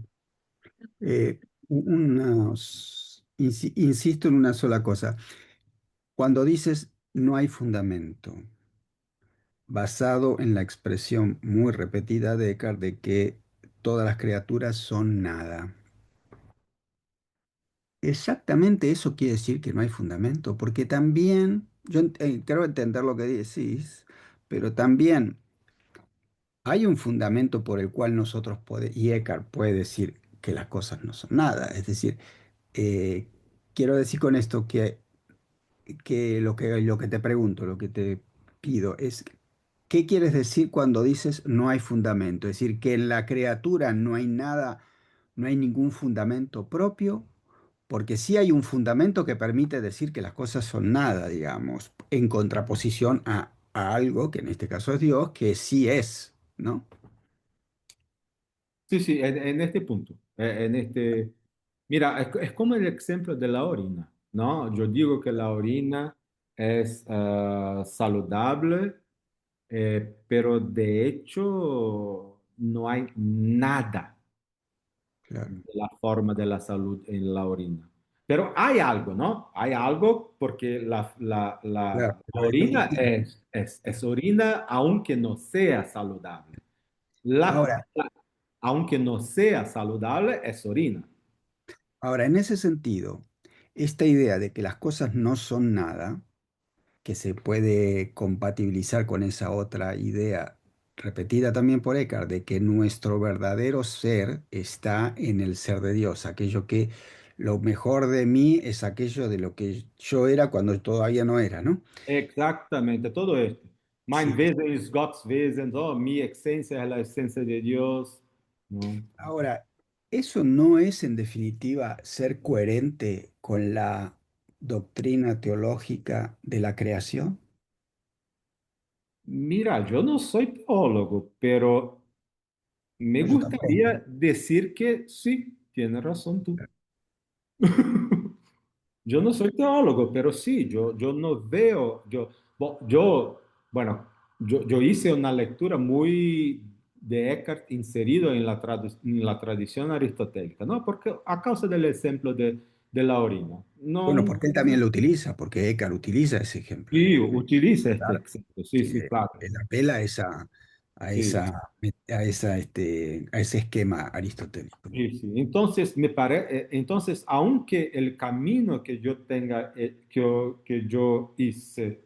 Insisto en una sola cosa. Cuando dices no hay fundamento, basado en la expresión muy repetida de Eckhart de que todas las criaturas son nada. Exactamente eso quiere decir que no hay fundamento, porque también, creo entender lo que decís, pero también hay un fundamento por el cual nosotros podemos, y Eckhart puede decir que las cosas no son nada. Es decir, eh, quiero decir con esto que lo que te pregunto, lo que te pido es, ¿qué quieres decir cuando dices no hay fundamento? Es decir, que en la criatura no hay nada, no hay ningún fundamento propio, porque sí hay un fundamento que permite decir que las cosas son nada, digamos, en contraposición a algo, que en este caso es Dios, que sí es, ¿no? Sí, sí, en este punto, mira, es como el ejemplo de la orina, ¿no? Yo digo que la orina es saludable, pero de hecho no hay nada Claro. de la forma de la salud en la orina. Pero hay algo, ¿no? Hay algo porque Claro, la pero es orina distinto. es orina aunque no sea saludable. La, Ahora, aunque no sea saludable, es orina. ahora, en ese sentido, esta idea de que las cosas no son nada, que se puede compatibilizar con esa otra idea repetida también por Eckhart, de que nuestro verdadero ser está en el ser de Dios, aquello que lo mejor de mí es aquello de lo que yo era cuando todavía no era, ¿no? Exactamente, todo esto. Mein Sí. Wesen ist Gottes Wesen, ¿no? Mi esencia es la esencia de Dios, ¿no? Ahora, ¿eso no es en definitiva ser coherente con la doctrina teológica de la creación? Mira, yo no soy teólogo, pero me No, yo tampoco. gustaría decir que sí, tienes razón tú. Yo no soy teólogo, pero sí, yo no veo, bueno, yo hice una lectura muy de Eckhart inserido en en la tradición aristotélica, ¿no? Porque a causa del ejemplo de la orina, Bueno, no, porque él también lo utiliza, porque Eckhart utiliza ese ejemplo. sí, utiliza este Claro, ejemplo, sí, sí, sí, claro, él apela a sí. esa, a ese esquema aristotélico. Sí, sí. Entonces, entonces, aunque el camino que yo tenga, que yo hice,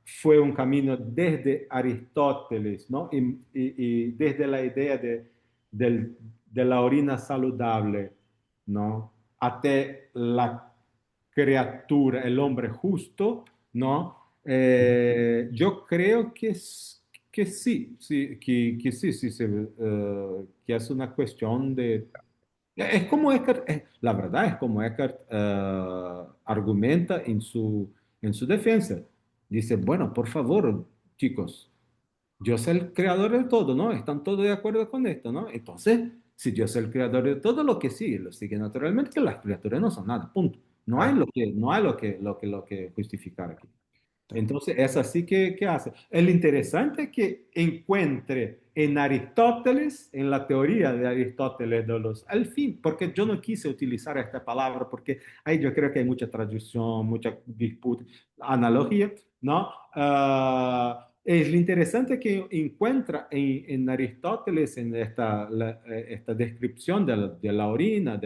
fue un camino desde Aristóteles, ¿no? Y desde la idea de la orina saludable, ¿no? Hasta la criatura, el hombre justo, ¿no? Yo creo que sí, sí, que sí, sí, que es una cuestión de... Es como Eckhart, la verdad es como Eckhart argumenta en su defensa. Dice, bueno, por favor, chicos, Dios es el creador de todo, ¿no? ¿Están todos de acuerdo con esto, ¿no? Entonces, si Dios es el creador de todo, lo sigue naturalmente, que las criaturas no son nada, punto. No hay Claro, no hay lo que justificar aquí. tal cual. Entonces, es así que hace. El interesante es que encuentre en Aristóteles, en la teoría de Aristóteles de los, al fin, porque yo no quise utilizar esta palabra, porque ahí yo creo que hay mucha traducción, mucha disputa, analogía, ¿no? Es lo interesante que encuentra en Aristóteles, en esta descripción de la orina,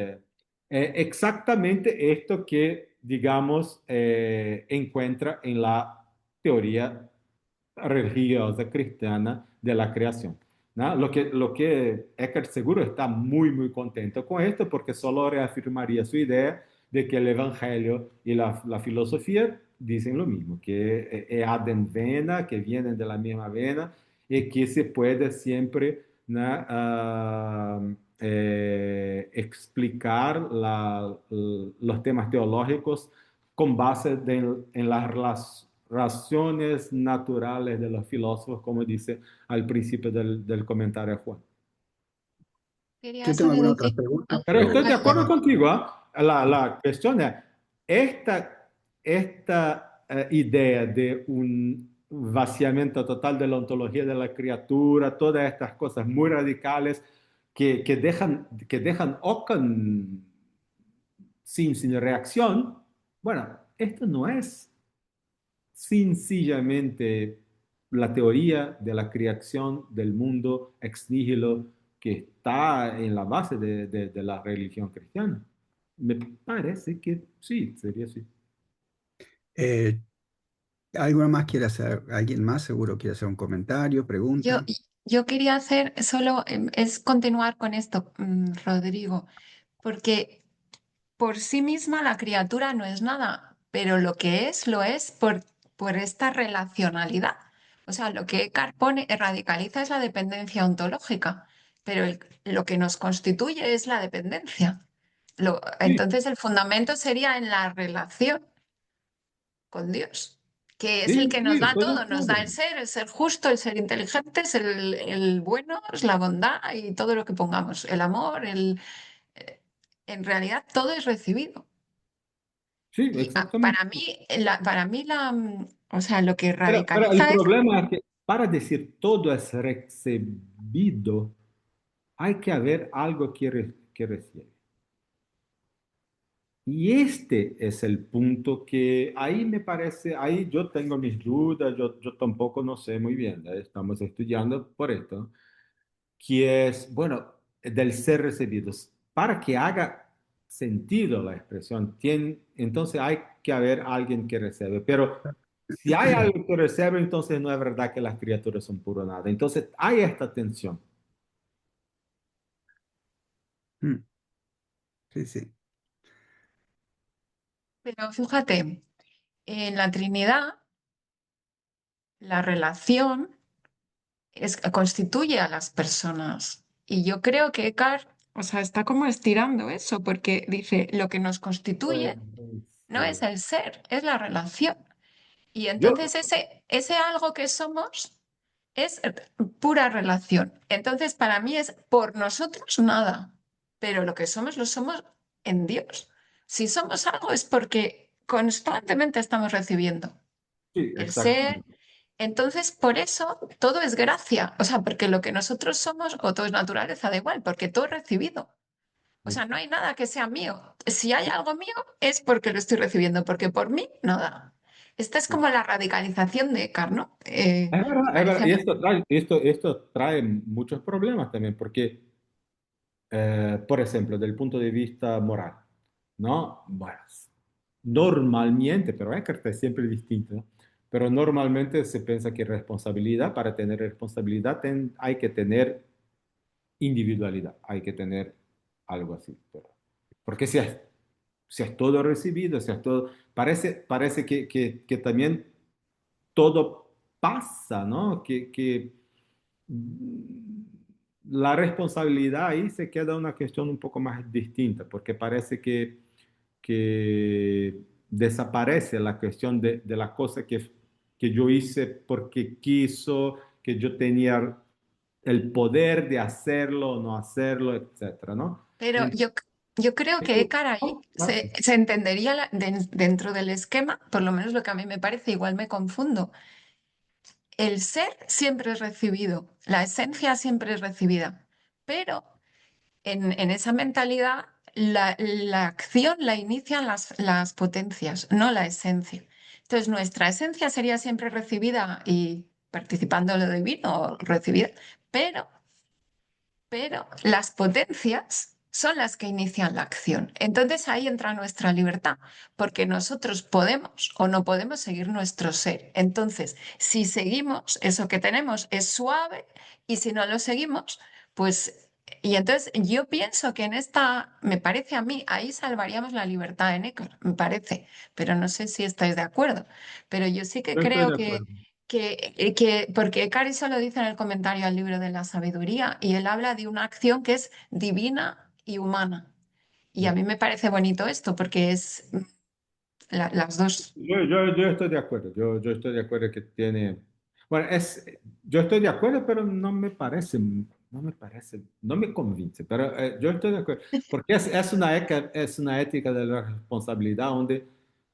exactamente esto que, digamos, encuentra en la teoría religiosa cristiana de la creación, ¿no? Lo que Eckhart seguro está muy, muy contento con esto porque solo reafirmaría su idea de que el Evangelio y la filosofía dicen lo mismo, que es Adem Vena, que vienen de la misma vena y que se puede siempre, ¿no? Explicar los temas teológicos con base en las razones naturales de los filósofos, como dice al principio del comentario de Juan. Quería ¿Tú tengo solo alguna otra decir, pregunta? Pero Pero estoy de acuerdo bueno, contigo, ¿ah? La cuestión es, esta idea de un vaciamiento total de la ontología de la criatura, todas estas cosas muy radicales que dejan Ockham sin reacción, bueno, esto no es sencillamente la teoría de la creación del mundo ex nihilo que está en la base de la religión cristiana. Me parece que sí, sería así. eh, ¿alguna más quiere hacer? ¿Alguien más seguro quiere hacer un comentario, yo, pregunta? yo quería hacer solo, es continuar con esto, Rodrigo, porque por sí misma la criatura no es nada, pero lo que es, lo es por esta relacionalidad. O sea, lo que Eckhart pone, radicaliza es la dependencia ontológica, pero lo que nos constituye es la dependencia. Sí, Entonces, el fundamento sería en la relación con Dios, que es el sí, que nos sí, da estoy de todo, nos da acuerdo. el ser justo, el ser inteligente, el bueno, es la bondad y todo lo que pongamos, el amor, eh, en realidad todo es recibido. Sí, Y exactamente. para mí o sea, lo que Pero el radicaliza es, problema es que para decir todo es recibido, hay que haber algo que recibe. Y este es el punto que ahí me parece, ahí yo tengo mis dudas, yo tampoco no sé muy bien, estamos estudiando por esto, que es, bueno, del ser recibidos. Para que haga sentido la expresión, entonces hay que haber alguien que recibe, pero si hay alguien que recibe, entonces no es verdad que las criaturas son puro nada. Entonces hay esta tensión. Mm, sí, sí. Pero fíjate, en la Trinidad, la relación constituye a las personas. Y yo creo que Eckhart, o sea, está como estirando eso, porque dice, lo que nos Pues, constituye no es sí. el ser, es la relación. Y Yo, entonces ese algo que somos es pura relación. Entonces, para mí es por nosotros nada, pero lo somos en Dios. Si somos algo es porque constantemente estamos recibiendo sí, el ser. exactamente. Entonces, por eso todo es gracia. O sea, porque lo que nosotros somos o todo es naturaleza, da igual, porque todo es recibido. O sea, no hay nada que sea mío. Si hay algo mío es porque lo estoy recibiendo, porque por mí, nada. Esta es como la radicalización de Eckhart, ¿no? Me Es verdad. parece a Y mí. esto trae muchos problemas también, porque, por ejemplo, del punto de vista moral, ¿no? Bueno, normalmente, pero Eckhart es siempre distinto, ¿no? Pero normalmente se piensa que responsabilidad, para tener responsabilidad, hay que tener individualidad, hay que tener algo así. Porque si es todo recibido, si es todo, parece que también todo pasa, ¿no? Mm, la responsabilidad ahí se queda una cuestión un poco más distinta, porque parece que desaparece la cuestión de la cosa que yo hice porque quiso, que yo tenía el poder de hacerlo o no hacerlo, etcétera, ¿no? Pero En- yo creo que esto Eckhart ahí no pasa. se entendería dentro del esquema, por lo menos lo que a mí me parece, igual me confundo. El ser siempre es recibido, la esencia siempre es recibida, pero en esa mentalidad la acción la inician las potencias, no la esencia. Entonces, nuestra esencia sería siempre recibida y participando en lo divino, recibida, pero las potencias son las que inician la acción. Entonces ahí entra nuestra libertad, porque nosotros podemos o no podemos seguir nuestro ser. Entonces, si seguimos, eso que tenemos es suave y si no lo seguimos, pues... Y entonces yo pienso que en esta, me parece a mí, ahí salvaríamos la libertad de Necker, me parece, pero no sé si estáis de acuerdo. Pero yo sí que Yo estoy creo de acuerdo. porque Cariso lo dice en el comentario al libro de la sabiduría y él habla de una acción que es divina y humana. Y a mí me parece bonito esto porque es las dos. Yo estoy de acuerdo, yo estoy de acuerdo que tiene, bueno, yo estoy de acuerdo, pero no me convence, pero yo estoy de acuerdo, porque es una ética de la responsabilidad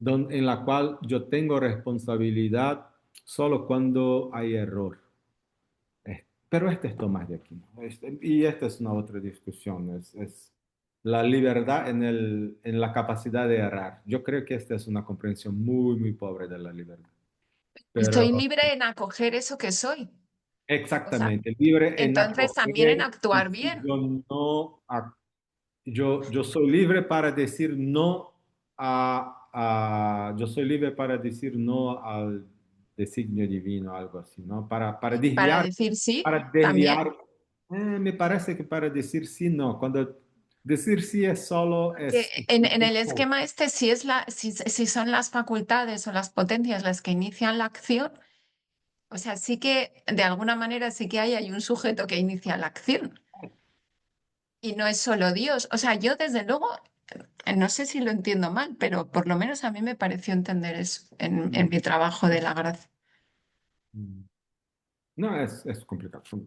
en la cual yo tengo responsabilidad solo cuando hay error. Pero este es Tomás de Aquino, y esta es una otra discusión, es la libertad en la capacidad de errar. Yo creo que esta es una comprensión muy, muy pobre de la libertad. Pero Soy libre en acoger eso que soy. O sea, exactamente, libre en entonces también en acoger, y actuar si bien. yo no, yo soy libre para decir no yo soy libre para decir no al designio divino, algo así, ¿no? Para Y para desviar, decir sí, para también. desviar. Me parece que para decir sí, no. Cuando decir sí es solo, Porque en el esquema este, si son las facultades o las potencias las que inician la acción, o sea, sí que de alguna manera sí que hay un sujeto que inicia la acción. Y no es solo Dios. O sea, yo desde luego, no sé si lo entiendo mal, pero por lo menos a mí me pareció entender eso en mi trabajo de la gracia. no, es complicado. Son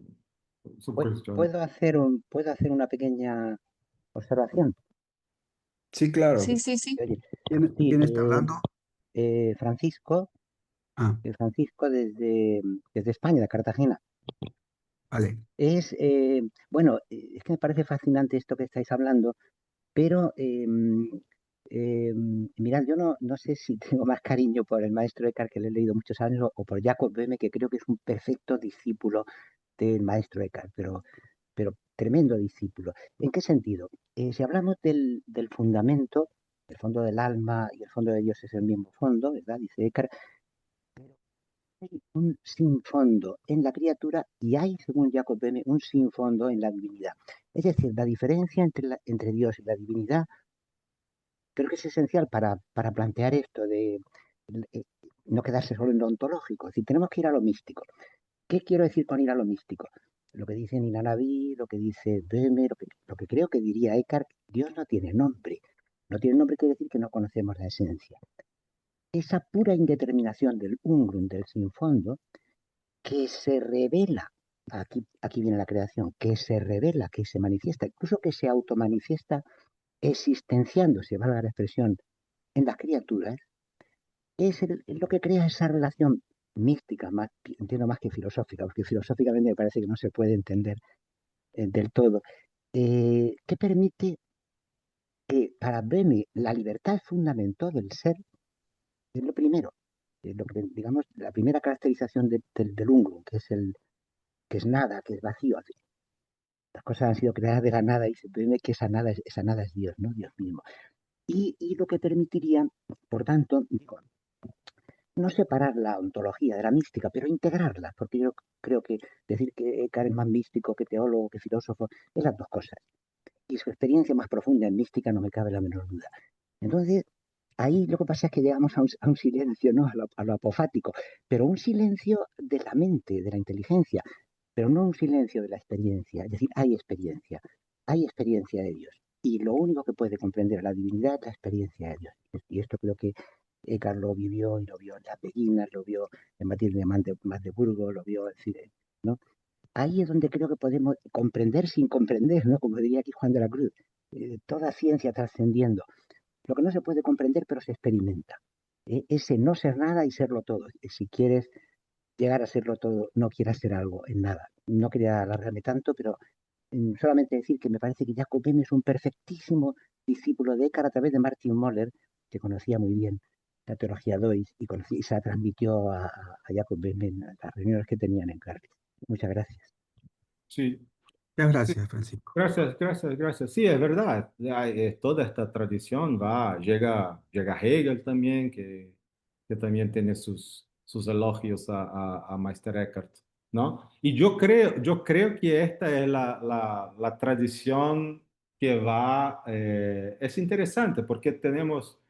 cuestiones. ¿Puedo hacer una pequeña observación? Sí, claro. Sí, sí, sí. Oye, ¿Quién, sí, quién está hablando? Francisco, Ah, Francisco desde España, de Cartagena. vale. Bueno, es que me parece fascinante esto que estáis hablando, pero Mirad, yo no sé si tengo más cariño por el maestro Eckhart, que le he leído muchos años, o por Jacob Böhme, que creo que es un perfecto discípulo del maestro Eckhart, pero tremendo discípulo. ¿En qué sentido? Si hablamos del fundamento, el fondo del alma y el fondo de Dios es el mismo fondo, ¿verdad? Dice Eckhart, pero hay un sin fondo en la criatura y hay, según Jacob Böhme, un sin fondo en la divinidad. Es decir, la diferencia entre Dios y la divinidad creo que es esencial para plantear esto de eh, no quedarse solo en lo ontológico. Es decir, tenemos que ir a lo místico. ¿Qué quiero decir con ir a lo místico? Lo que dice Nina Naví, lo que dice Böhme, lo que creo que diría Eckhart, Dios no tiene nombre. No tiene nombre quiere decir que no conocemos la esencia. Esa pura indeterminación del Ungrum, del sin fondo, que se revela, aquí viene la creación, que se revela, que se manifiesta, incluso que se automanifiesta existenciándose, valga la expresión, en las criaturas, es lo que crea esa relación mística, más, entiendo más que filosófica, porque filosóficamente me parece que no se puede entender del todo, que permite que para Böhme la libertad es fundamental del ser, es lo primero, lo que, digamos, la primera caracterización del Unglum, que es nada, que es vacío. Las cosas han sido creadas de la nada y se Böhme que esa nada es Dios, ¿no? Dios mismo. Y lo que permitiría, por tanto, digo, no separar la ontología de la mística, pero integrarla, porque yo creo que decir que Karen es más místico que teólogo, que filósofo, es las dos cosas. Y su experiencia más profunda en mística no me cabe la menor duda. Entonces, ahí lo que pasa es que llegamos a un silencio, ¿no? A lo apofático, pero un silencio de la mente, de la inteligencia, pero no un silencio de la experiencia. Es decir, hay experiencia de Dios. Y lo único que puede comprender a la divinidad es la experiencia de Dios. Y esto creo que Eckhart lo vivió y lo vio en las Beguinas, lo vio en Matilde de Magdeburgo, lo vio en Cire, ¿no? Ahí es donde creo que podemos comprender sin comprender, ¿no? Como diría aquí Juan de la Cruz, toda ciencia trascendiendo. Lo que no se puede comprender, pero se experimenta. Ese no ser nada y serlo todo. Si quieres llegar a serlo todo, no quieras ser algo en nada. No quería alargarme tanto, pero solamente decir que me parece que Jacob Böhme es un perfectísimo discípulo de Eckhart a través de Martin Moller, que conocía muy bien la teología Dois y se la transmitió a Jacob Böhme en las reuniones que tenían en Carlis. Muchas gracias. Sí, Muchas sí. gracias, Francisco. Gracias, gracias, gracias. Sí, es verdad. Toda esta tradición llega a Hegel también, que también tiene sus elogios a Meister Eckhart, ¿no? Y yo creo que esta es la tradición que es interesante porque tenemos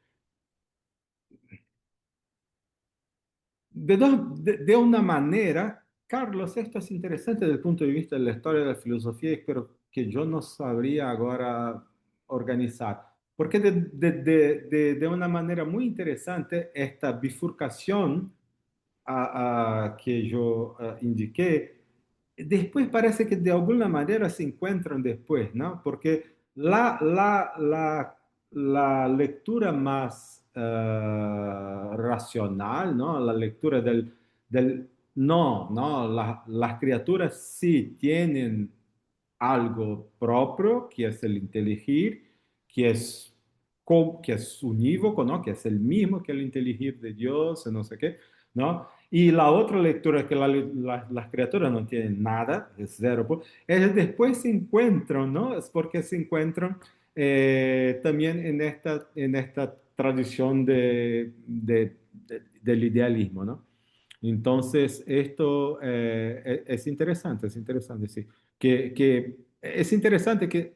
de una manera, Carlos, esto es interesante desde el punto de vista de la historia de la filosofía, pero que yo no sabría ahora organizar. Porque de una manera muy interesante, esta bifurcación que yo indiqué, después parece que de alguna manera se encuentran después, ¿no? Porque la lectura más racional, ¿no? La lectura del no, ¿no? Las criaturas sí tienen algo propio, que es el inteligir, que es, que es unívoco, ¿no? Que es el mismo que el inteligir de Dios, no sé qué, ¿no? Y la otra lectura es que las criaturas no tienen nada, es cero, pues, es después se encuentran, ¿no? Es porque se encuentran también en esta tradición del idealismo, ¿no? Entonces, esto es interesante, sí. Que es interesante que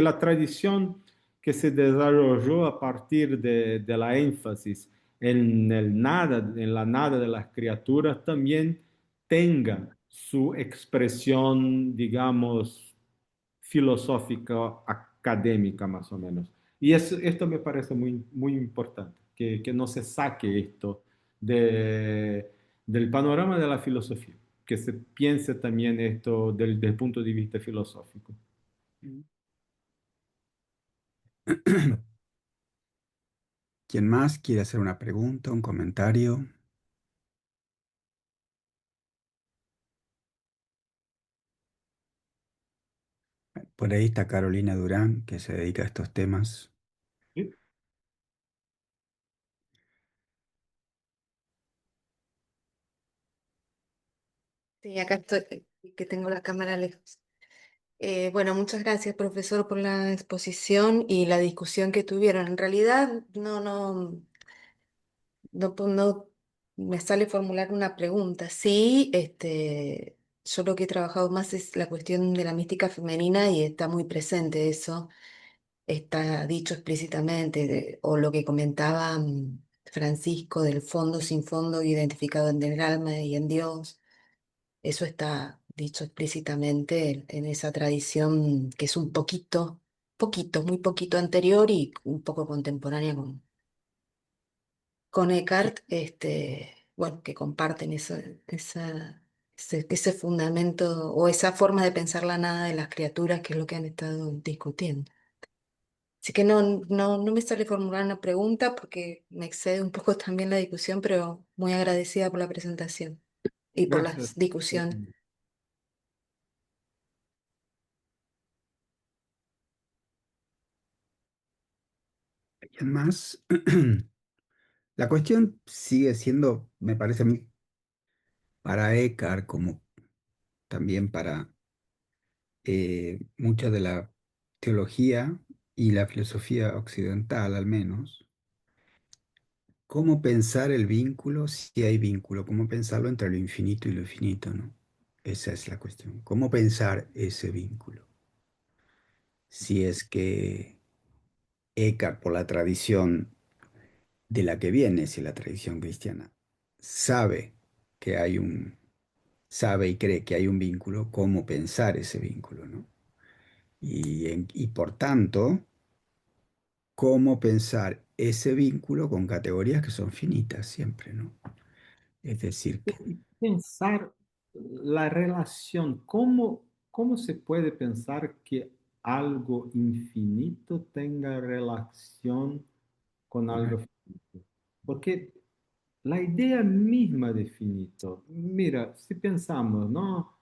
la tradición que se desarrolló a partir de la énfasis en el nada, en la nada de las criaturas, también tenga su expresión, digamos, filosófica, académica, más o menos. Y esto me parece muy, muy importante, que no se saque esto del panorama de la filosofía, que se piense también esto del punto de vista filosófico. ¿Quién más quiere hacer una pregunta, un comentario? Por ahí está Carolina Durán, que se dedica a estos temas. ¿Sí? Sí, acá estoy, que tengo la cámara lejos. Bueno, muchas gracias, profesor, por la exposición y la discusión que tuvieron. En realidad, no me sale formular una pregunta. Sí, yo lo que he trabajado más es la cuestión de la mística femenina y está muy presente eso, está dicho explícitamente, o lo que comentaba Francisco del fondo sin fondo identificado en el alma y en Dios. Eso está dicho explícitamente en esa tradición que es un muy poquito anterior y un poco contemporánea con Eckhart, bueno, que comparten ese fundamento o esa forma de pensar la nada de las criaturas, que es lo que han estado discutiendo. Así que no me sale formular una pregunta porque me excede un poco también la discusión, pero muy agradecida por la presentación y por Gracias. las discusiones. ¿Alguien más? La cuestión sigue siendo, me parece a mí, para Eckhart, como también para mucha de la teología y la filosofía occidental, al menos, cómo pensar el vínculo, si hay vínculo, cómo pensarlo entre lo infinito y lo finito, ¿no? Esa es la cuestión. ¿Cómo pensar ese vínculo? Si es que Eckhart, por la tradición de la que viene, si la tradición cristiana, sabe que hay sabe y cree que hay un vínculo, cómo pensar ese vínculo, ¿no? Y por tanto, cómo pensar ese vínculo con categorías que son finitas siempre, ¿no? Es decir, que Y pensar la relación, cómo se puede pensar que algo infinito tenga relación con algo finito? Porque la idea misma de finito, mira, si pensamos, ¿no?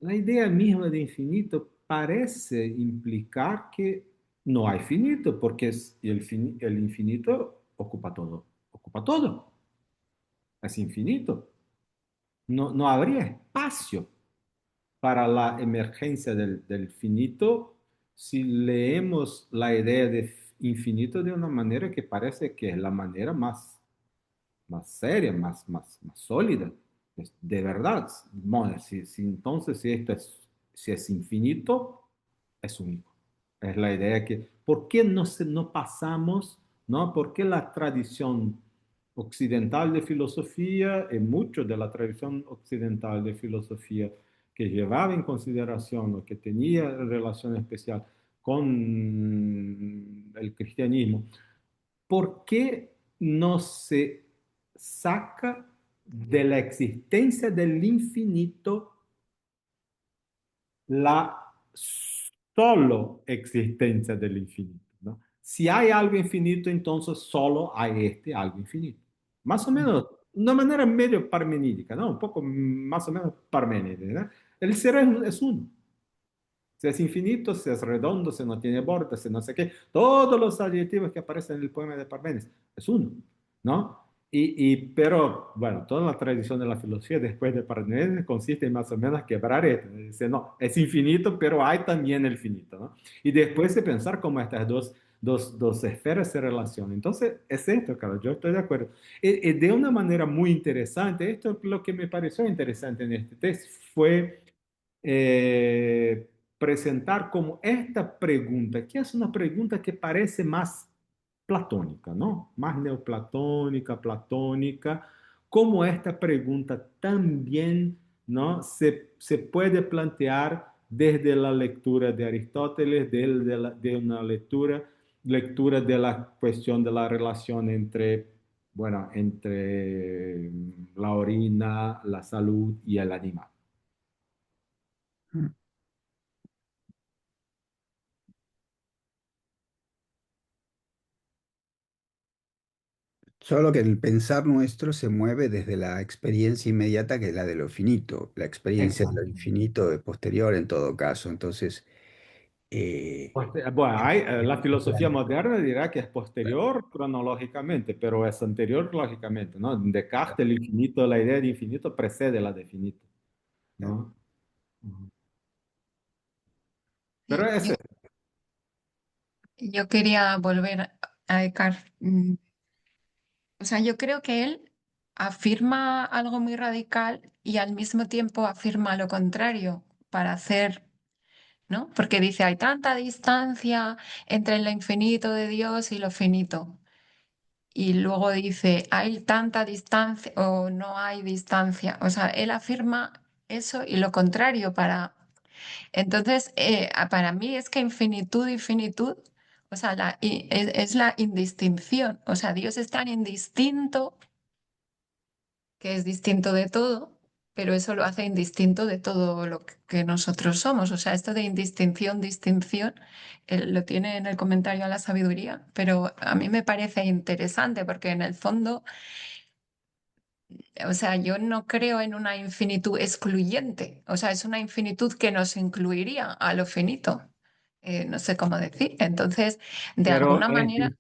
La idea misma de infinito parece implicar que no hay finito, porque el infinito ocupa todo, es infinito. No habría espacio para la emergencia del finito si leemos la idea de infinito de una manera que parece que es la manera más seria, más sólida. De verdad, bueno, entonces si es infinito, es único. Es la idea que, ¿por qué no pasamos, no? ¿Por qué la tradición occidental de filosofía y mucho de la tradición occidental de filosofía que llevaba en consideración o que tenía relación especial con el cristianismo, ¿por qué no se saca de la existencia del infinito la solo existencia del infinito? ¿No? Si hay algo infinito, entonces solo hay este algo infinito. Más o menos, una manera medio parmenídica, ¿no? Un poco más o menos parmenídica, ¿no? El ser es uno. Si es infinito, si es redondo, si no tiene bordes, si no sé qué, todos los adjetivos que aparecen en el poema de Parménides, es uno, ¿no? Pero, bueno, toda la tradición de la filosofía después de Parménides consiste en más o menos quebrar esto. Dice, no, es infinito, pero hay también el finito, ¿no? Y después de pensar cómo estas dos esferas se relacionan. Entonces, es esto, claro, yo estoy de acuerdo. Y de una manera muy interesante, esto es lo que me pareció interesante en este test, fue presentar como esta pregunta, que es una pregunta que parece más platónica, ¿no? Más neoplatónica, platónica, como esta pregunta también, ¿no? Se puede plantear desde la lectura de Aristóteles, de una lectura de la cuestión de la relación entre, bueno, entre la orina, la salud y el animal. solo que el pensar nuestro se mueve desde la experiencia inmediata que es la de lo finito. La experiencia de lo Exacto. infinito es posterior en todo caso. Entonces, eh, Pues, bueno, la filosofía moderna dirá que es posterior cronológicamente, pero es anterior lógicamente, ¿no? En Descartes, el infinito, la idea de infinito precede la de finito. claro. ¿no? Ujú. Pero Sí, ese, yo quería volver a Eckhart. O sea, yo creo que él afirma algo muy radical y al mismo tiempo afirma lo contrario para hacer, ¿no? Porque dice, hay tanta distancia entre lo infinito de Dios y lo finito. Y luego dice, hay tanta distancia o no hay distancia. O sea, él afirma eso y lo contrario para... Entonces, para mí es que infinitud y finitud, o sea, es la indistinción. O sea, Dios es tan indistinto que es distinto de todo, pero eso lo hace indistinto de todo lo que nosotros somos. O sea, esto de indistinción, distinción, él lo tiene en el comentario a la sabiduría, pero a mí me parece interesante porque en el fondo, o sea, yo no creo en una infinitud excluyente, o sea, es una infinitud que nos incluiría a lo finito. No sé cómo decir. Entonces, de pero alguna manera,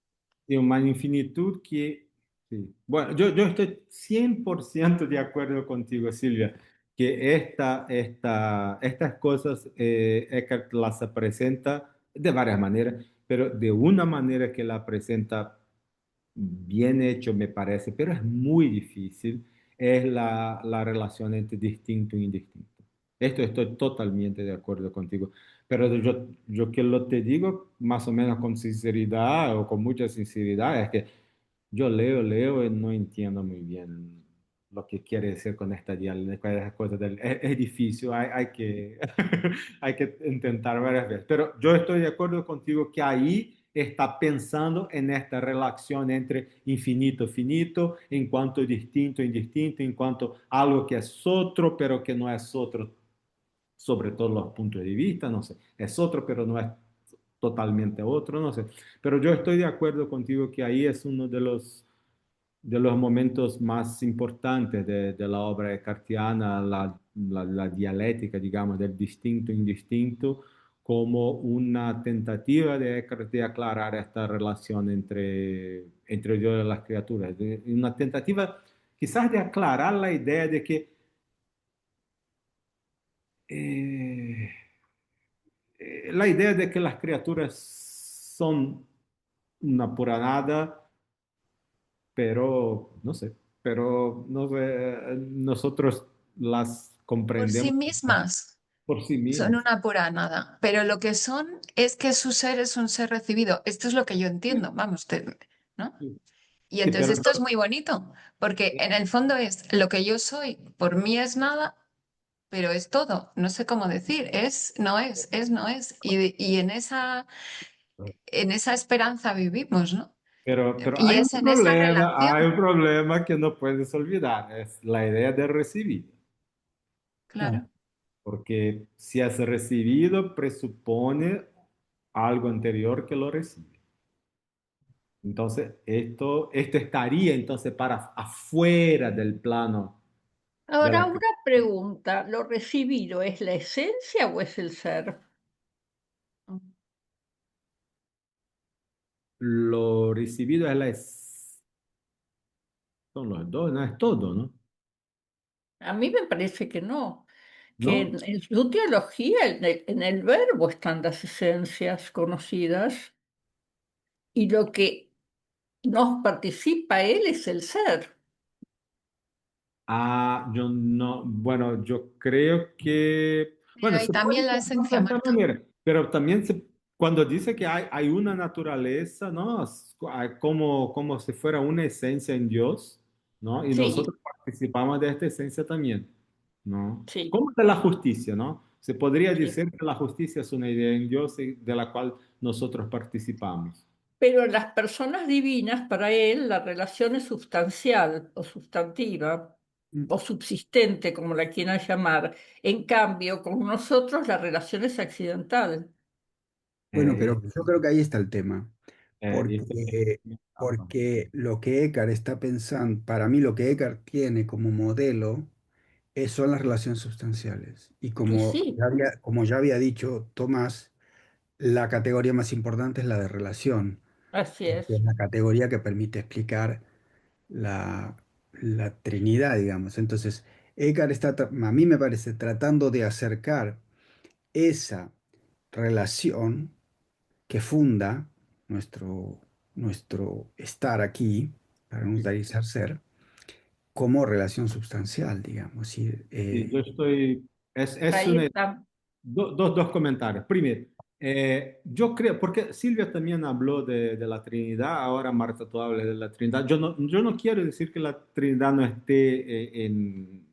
es una infinitud que, sí. Bueno, yo estoy 100% de acuerdo contigo, Silvia, que estas cosas Eckhart las presenta de varias maneras, pero de una manera que la presenta bien hecho, me parece, pero es muy difícil, es la relación entre distinto e indistinto. Esto estoy totalmente de acuerdo contigo. Pero yo que lo te digo más o menos con sinceridad o con mucha sinceridad, es que yo leo y no entiendo muy bien lo que quiere decir con esta dialéctica, esas cosas es difícil, hay que, hay que intentar varias veces. Pero yo estoy de acuerdo contigo que ahí está pensando en esta relación entre infinito, finito, en cuanto distinto, indistinto, en cuanto algo que es otro, pero que no es otro sobre todos los puntos de vista, no sé, es otro, pero no es totalmente otro, no sé. Pero yo estoy de acuerdo contigo que ahí es uno de los momentos más importantes de la obra cartiana, la dialéctica, digamos, del distinto e indistinto, como una tentativa de Eckhart de aclarar esta relación entre Dios y las criaturas. Una tentativa quizás de aclarar la idea de que eh, la idea de que las criaturas son una pura nada, pero no sé, pero no sé, nosotros las por sí comprendemos mismas. por sí Son mismas. una pura nada, pero lo que son es que su ser es un ser recibido. Esto es lo que yo Sí, entiendo, vamos, ¿no? sí, Y sí, entonces esto es muy bonito, porque en el fondo es lo que yo soy, por mí es nada, pero es todo. No sé cómo decir, es, no es. Y en esa esperanza vivimos, ¿no? pero Y es en esa hay relación, un problema que no puedes olvidar, es la idea de recibido, claro. porque si es recibido presupone algo anterior que lo recibe. Entonces, esto estaría entonces para afuera del plano de Ahora, la... una pregunta, ¿lo recibido es la esencia o es el ser? Lo recibido es son los dos, no es todo, ¿no? A mí me parece que no, que ¿No? en su teología, en el verbo están las esencias conocidas y lo que nos participa él es el ser. Ah, yo no, bueno, yo creo que, Pero bueno, hay se puede también la pensar de esencia, esta Marta. manera, pero también cuando dice que hay una naturaleza, ¿no? Como si fuera una esencia en Dios, ¿no? Y nosotros Sí, participamos de esta esencia también, ¿no? sí, Como de la justicia, ¿no? Se podría sí. decir que la justicia es una idea en Dios y de la cual nosotros participamos. Pero en las personas divinas, para él, la relación es sustancial o sustantiva Mm. o subsistente, como la quieran llamar. En cambio, con nosotros la relación es accidental. Bueno, Eh, pero yo creo que ahí está el tema, y- porque, porque lo que Eckhart está pensando, para mí lo que Eckhart tiene como modelo son las relaciones sustanciales. Y Y sí, como ya había dicho Tomás, la categoría más importante es la de relación, así porque es es. la categoría que permite explicar la Trinidad, digamos. Entonces, Eckhart está, a mí me parece, tratando de acercar esa relación que funda nuestro, nuestro estar aquí, para no Sí, utilizar ser, como relación substancial, digamos. sí, yo estoy, es Ahí una, está. dos comentarios. Primero, yo creo, porque Silvia también habló de la Trinidad, ahora Marta tú hablas de la Trinidad. Yo no quiero decir que la Trinidad no esté en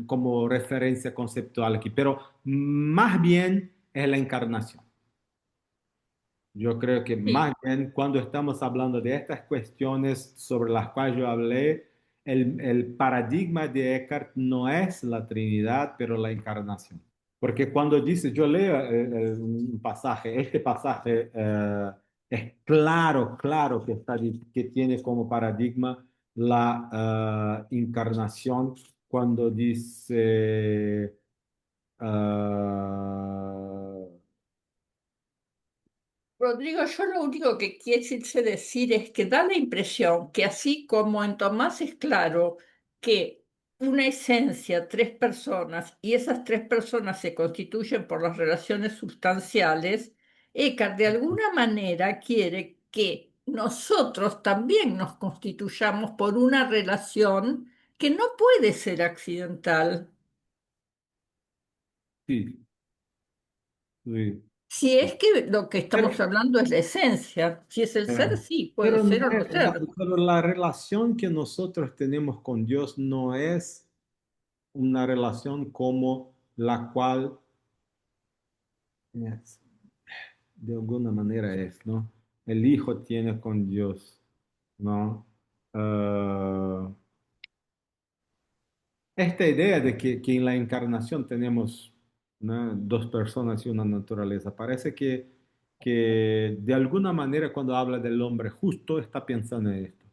como referencia conceptual aquí, pero más bien es la encarnación. Yo creo que Sí, más bien cuando estamos hablando de estas cuestiones sobre las cuales yo hablé, el paradigma de Eckhart no es la Trinidad, pero la encarnación. Porque cuando dice, yo leo un pasaje, este pasaje es claro, claro que, que tiene como paradigma la encarnación cuando dice... ah, Rodrigo, yo lo único que quise decir es que da la impresión que así como en Tomás es claro que una esencia, tres personas, y esas tres personas se constituyen por las relaciones sustanciales, Eckhart de alguna manera quiere que nosotros también nos constituyamos por una relación que no puede ser accidental. sí, sí. Si es que lo que estamos Pero, hablando es la esencia, si es el ser, sí, puede pero ser o no ser. pero la relación que nosotros tenemos con Dios no es una relación como la cual es, de alguna manera es, ¿no? El Hijo tiene con Dios, ¿no? Ah, esta idea de que en la encarnación tenemos, ¿no?, dos personas y una naturaleza, parece que de alguna manera cuando habla del hombre justo está pensando en esto.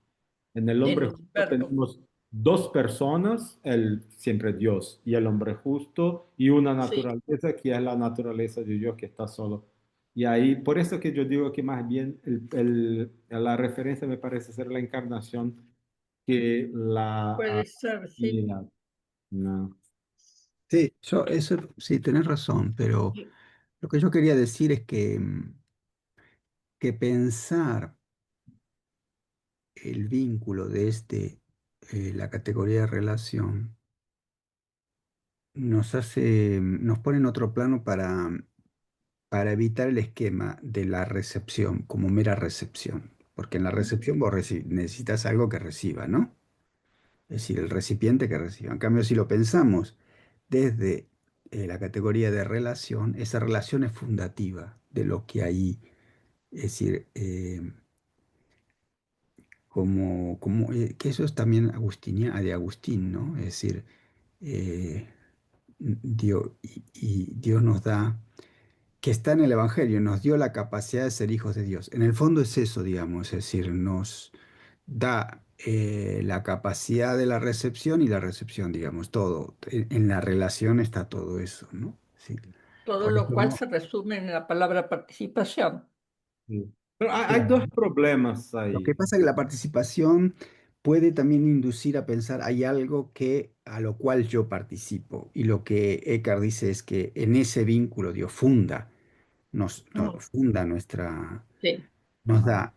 En el En hombre el justo verbo. tenemos dos personas, el siempre Dios y el hombre justo, y una Sí, naturaleza que es la naturaleza de Dios que está solo. Y ahí, por eso que yo digo que más bien la referencia me parece ser la encarnación que la puede ser, sí. Trinidad. No. Sí, yo, eso, sí, tenés razón, pero Sí. lo que yo quería decir es que pensar el vínculo de la categoría de relación, nos pone en otro plano para evitar el esquema de la recepción como mera recepción. Porque en la recepción vos necesitas algo que reciba, ¿no? Es decir, el recipiente que reciba. En cambio, si lo pensamos desde la categoría de relación, esa relación es fundativa de lo que hay. Es decir, que eso es también de Agustín, ¿no? Es decir, eh, y Dios nos da, que está en el Evangelio, nos dio la capacidad de ser hijos de Dios. En el fondo es eso, digamos, es decir, nos da la capacidad de la recepción y la recepción, digamos, todo. En la relación está todo eso, ¿no? Sí. Todo Por lo eso cual no. se resume en la palabra participación. Sí. Pero hay dos Claro. problemas Lo que ahí. pasa es que la participación puede también inducir a pensar, hay algo que a lo cual yo participo. Y lo que Eckhart dice es que en ese vínculo Dios Mm, funda sí. nos da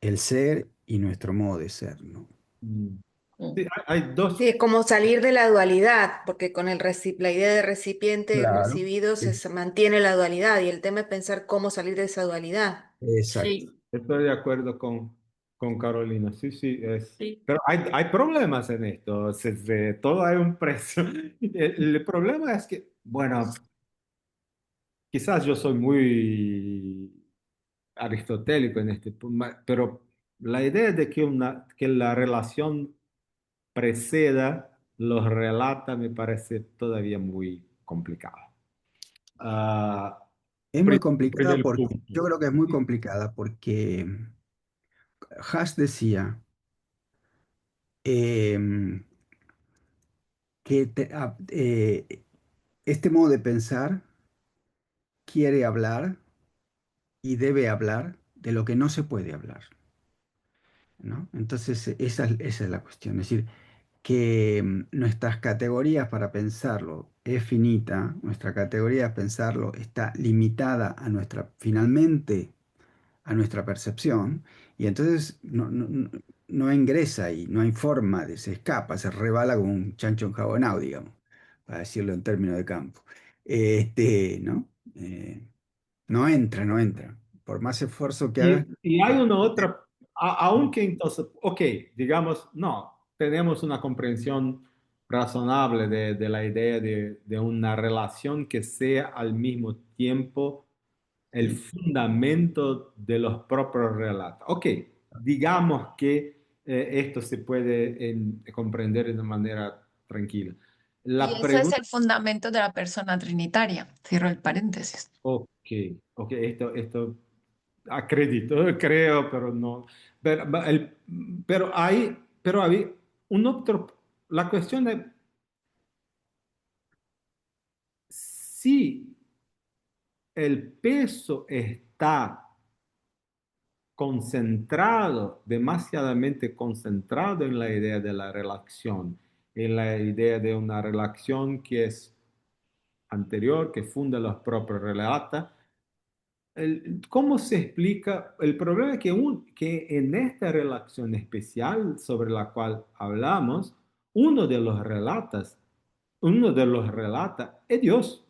el ser y nuestro modo de ser, ¿no? Mm. Mm. Sí, hay dos. Sí, es como salir de la dualidad, porque con la idea de recipiente y Claro. recibido se mantiene la dualidad y el tema es pensar cómo salir de esa dualidad. Exacto. Sí, Estoy de acuerdo con Carolina, sí, sí, es. sí. Pero hay problemas en esto, todo hay un precio. El problema es que, bueno, quizás yo soy muy aristotélico en este punto, pero la idea de que la relación preceda los relata me parece todavía muy complicada. Ah, Es muy complicada primer porque, punto. yo creo que es muy complicada porque Haas decía em, que este modo de pensar quiere hablar y debe hablar de lo que no se puede hablar, ¿no? Entonces, esa es la cuestión. Es decir, que nuestras categorías para pensarlo es finita, nuestra categoría de pensarlo está limitada a nuestra, finalmente, a nuestra percepción, y entonces no ingresa ahí, no hay forma de, se escapa, se rebala como un chancho enjabonado, digamos, para decirlo en términos de campo. ¿No? No entra, no entra. Por más esfuerzo que hagas. Y hay una otra, aunque entonces, ok, digamos, no, tenemos una comprensión razonable de la idea de una relación que sea al mismo tiempo el Sí. fundamento de los propios relatos. Ok, digamos que esto se puede comprender de una manera tranquila. Y La ese es pregunta, el fundamento de la persona trinitaria. Cierro el paréntesis. ok, ok, esto acredito, creo, pero no. Pero pero hay un otro, la cuestión de si el peso está concentrado, demasiadamente concentrado en la idea de la relación, en la idea de una relación que es anterior, que funda los propios relatos. ¿Cómo se explica? El problema es que en esta relación especial sobre la cual hablamos, uno de los relata es Dios,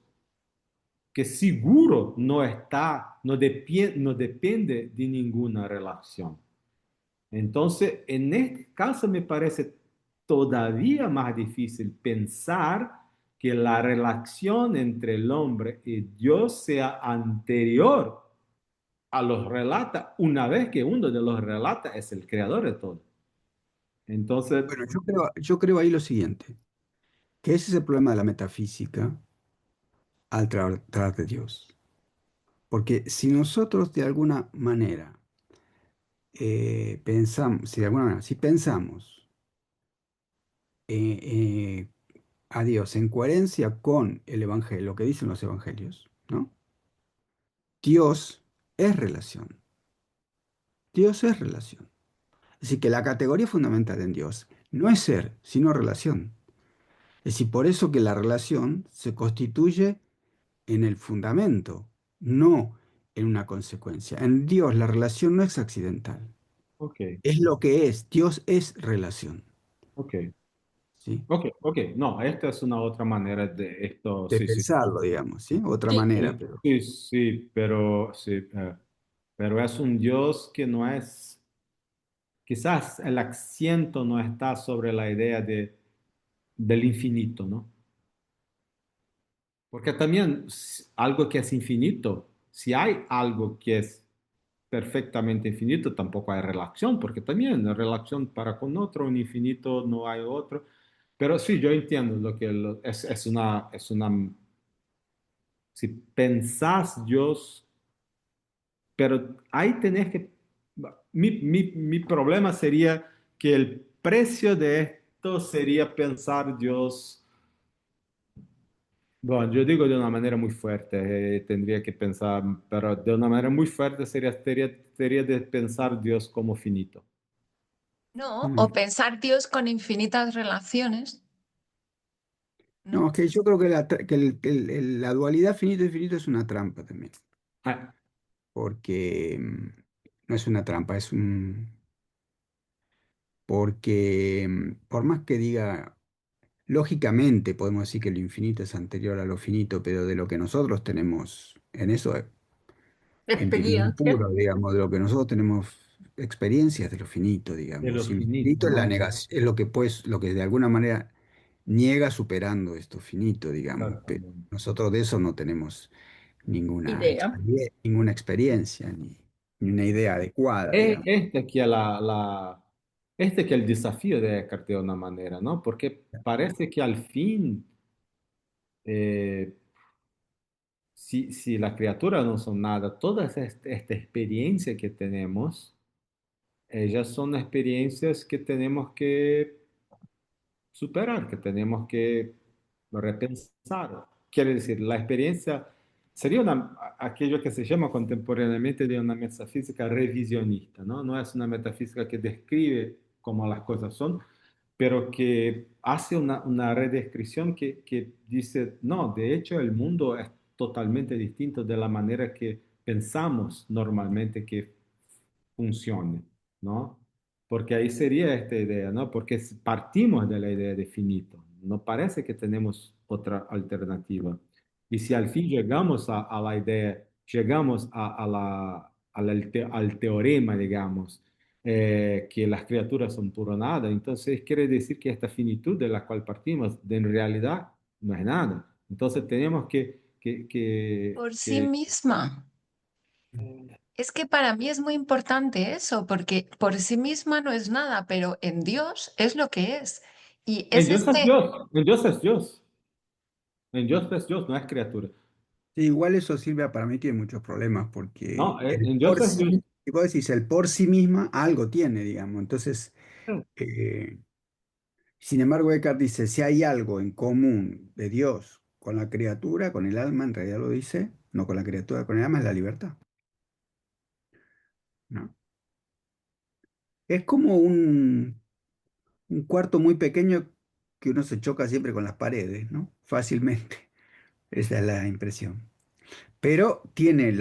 que seguro no está, no depende de ninguna relación. Entonces, en este caso me parece todavía más difícil pensar que la relación entre el hombre y Dios sea anterior a los relata, una vez que uno de los relata es el creador de todo. Entonces, Bueno, yo creo ahí lo siguiente, que ese es el problema de la metafísica al tratar de Dios. Porque si nosotros de alguna manera pensamos, si de alguna manera, si pensamos eh, eh, a Dios en coherencia con el Evangelio, lo que dicen los Evangelios, ¿no? Dios es relación. Dios es relación. Así que la categoría fundamental en Dios no es ser, sino relación. Es decir, por eso que la relación se constituye en el fundamento, no en una consecuencia. En Dios la relación no es accidental, ok, es lo que es. Dios es relación, ok, ¿sí? ok. No, esta es una otra manera de esto, De sí, sí. pensarlo, digamos, ¿sí? Otra Sí, manera, pero Sí, sí, pero es un Dios que no es, quizás el acento no está sobre la idea del infinito, ¿no? Porque también algo que es infinito, si hay algo que es perfectamente infinito, tampoco hay relación, porque también la relación para con otro, un infinito no hay otro. Pero sí, yo entiendo lo que si pensás Dios, pero ahí tenés que, mi problema sería que el precio de esto sería pensar Dios. Bueno, yo digo de una manera muy fuerte, tendría que pensar, pero de una manera muy fuerte sería de pensar Dios como finito. no, mm, o pensar Dios con infinitas relaciones, no, ¿no? es que yo creo que la dualidad finito-infinito es una trampa también, Ah, porque no es una trampa, porque por más que diga, lógicamente podemos decir que lo infinito es anterior a lo finito, pero de lo que nosotros tenemos en eso, empirismo experiencia puro, digamos, de lo que nosotros tenemos experiencias de lo finito, de lo digamos, y lo finito, infinito es la ¿no? negación, es lo que pues, lo que de alguna manera niega superando esto finito, digamos, pero Exactamente. nosotros de eso no tenemos idea. ninguna experiencia, ni una idea adecuada, Es digamos. este que es el desafío de Eckhart de una manera, ¿no? Porque parece que al fin, eh, si las criaturas no son nada, toda esta experiencia que tenemos, ellas son experiencias que tenemos que superar, que tenemos que repensar. Quiere decir, la experiencia sería aquello que se llama contemporáneamente de una metafísica revisionista, ¿no? No es una metafísica que describe cómo las cosas son, pero que hace una redescripción que dice, no, de hecho el mundo es totalmente distinto de la manera que pensamos normalmente que funcione, ¿no? Porque ahí sería esta idea, ¿no? Porque partimos de la idea de finito, no parece que tenemos otra alternativa. Y si al fin llegamos a la idea, llegamos al teorema, digamos, que las criaturas son puro nada, entonces quiere decir que esta finitud de la cual partimos, en realidad no es nada. Entonces tenemos Por sí misma. Es que para mí es muy importante eso, porque por sí misma no es nada, pero en Dios es lo que es. Y en es Dios es este, Dios, en Dios es Dios, en Dios es Dios, no es criatura. Sí, igual eso, Silvia, para mí tiene muchos problemas No, porque el en Dios por es Dios. sí, si vos decís el por sí misma, algo tiene, digamos. Entonces, eh, sin embargo, Eckhart dice, si hay algo en común de Dios con la criatura, con el alma, en realidad lo dice, no con la criatura, con el alma, es la libertad, ¿no? Es como un cuarto muy pequeño que uno se choca siempre con las paredes, ¿no? Fácilmente. Esa es la impresión. Pero tiene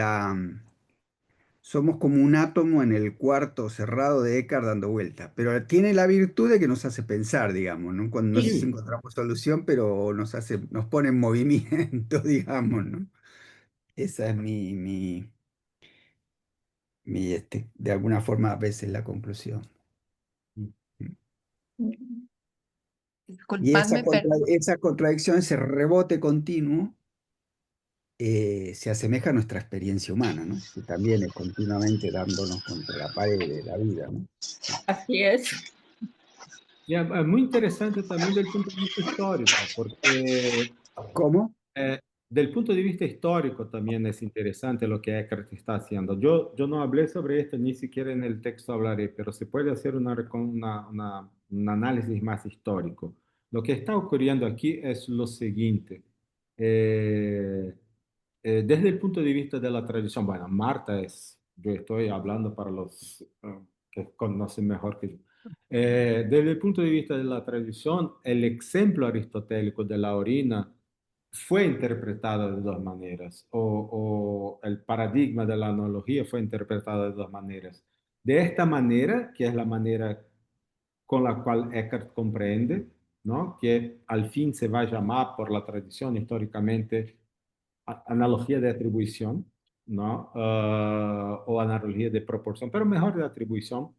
somos como un átomo en el cuarto cerrado de Eckhart dando vueltas, pero tiene la virtud de que nos hace pensar, digamos, ¿no? Cuando no sé si Sí, encontramos solución, pero nos pone en movimiento, digamos, ¿no? Esa es de alguna forma a veces la conclusión. Y disculpadme, pero esa contradicción, ese rebote continuo, se asemeja a nuestra experiencia humana, ¿no? Que también es continuamente dándonos contra la pared de la vida, ¿no? Así es. y es muy interesante también del punto de vista histórico, porque ¿Cómo? eh, del punto de vista histórico también es interesante lo que Eckhart está haciendo. Yo no hablé sobre esto, ni siquiera en el texto hablaré, pero se puede hacer un análisis más histórico. Lo que está ocurriendo aquí es lo siguiente. Eh, desde el punto de vista de la tradición, bueno, Marta es, yo estoy hablando para los que conocen mejor que yo. Desde el punto de vista de la tradición, el ejemplo aristotélico de la orina fue interpretado de dos maneras, o el paradigma de la analogía fue interpretado de dos maneras. De esta manera, que es la manera con la cual Eckhart comprende, ¿no? Que al fin se va a llamar por la tradición históricamente analogía de atribuición, ¿no? O analogía de proporción, pero mejor de atribuición.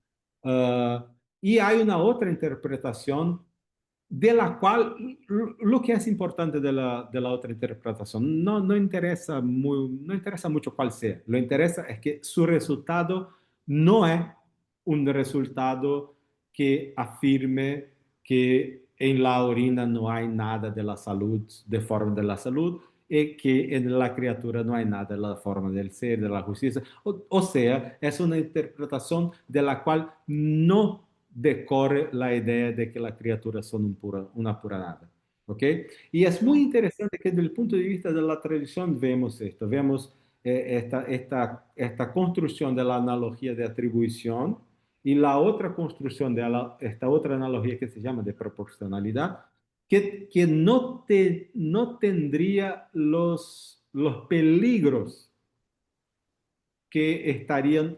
Uh, y hay una otra interpretación de la cual lo que es importante de la otra interpretación no interesa mucho cuál sea, lo interesa es que su resultado no es un resultado que afirme que en la orina no hay nada de la salud, de forma de la salud, y que en la criatura no hay nada de la forma del ser, de la justicia. O sea, es una interpretación de la cual no decorre la idea de que las criaturas son una pura nada. ¿Ok? Y es muy interesante que desde el punto de vista de la tradición vemos esto, vemos esta construcción de la analogía de atribución y la otra construcción de esta otra analogía que se llama de proporcionalidad, que no tendría los peligros que estarían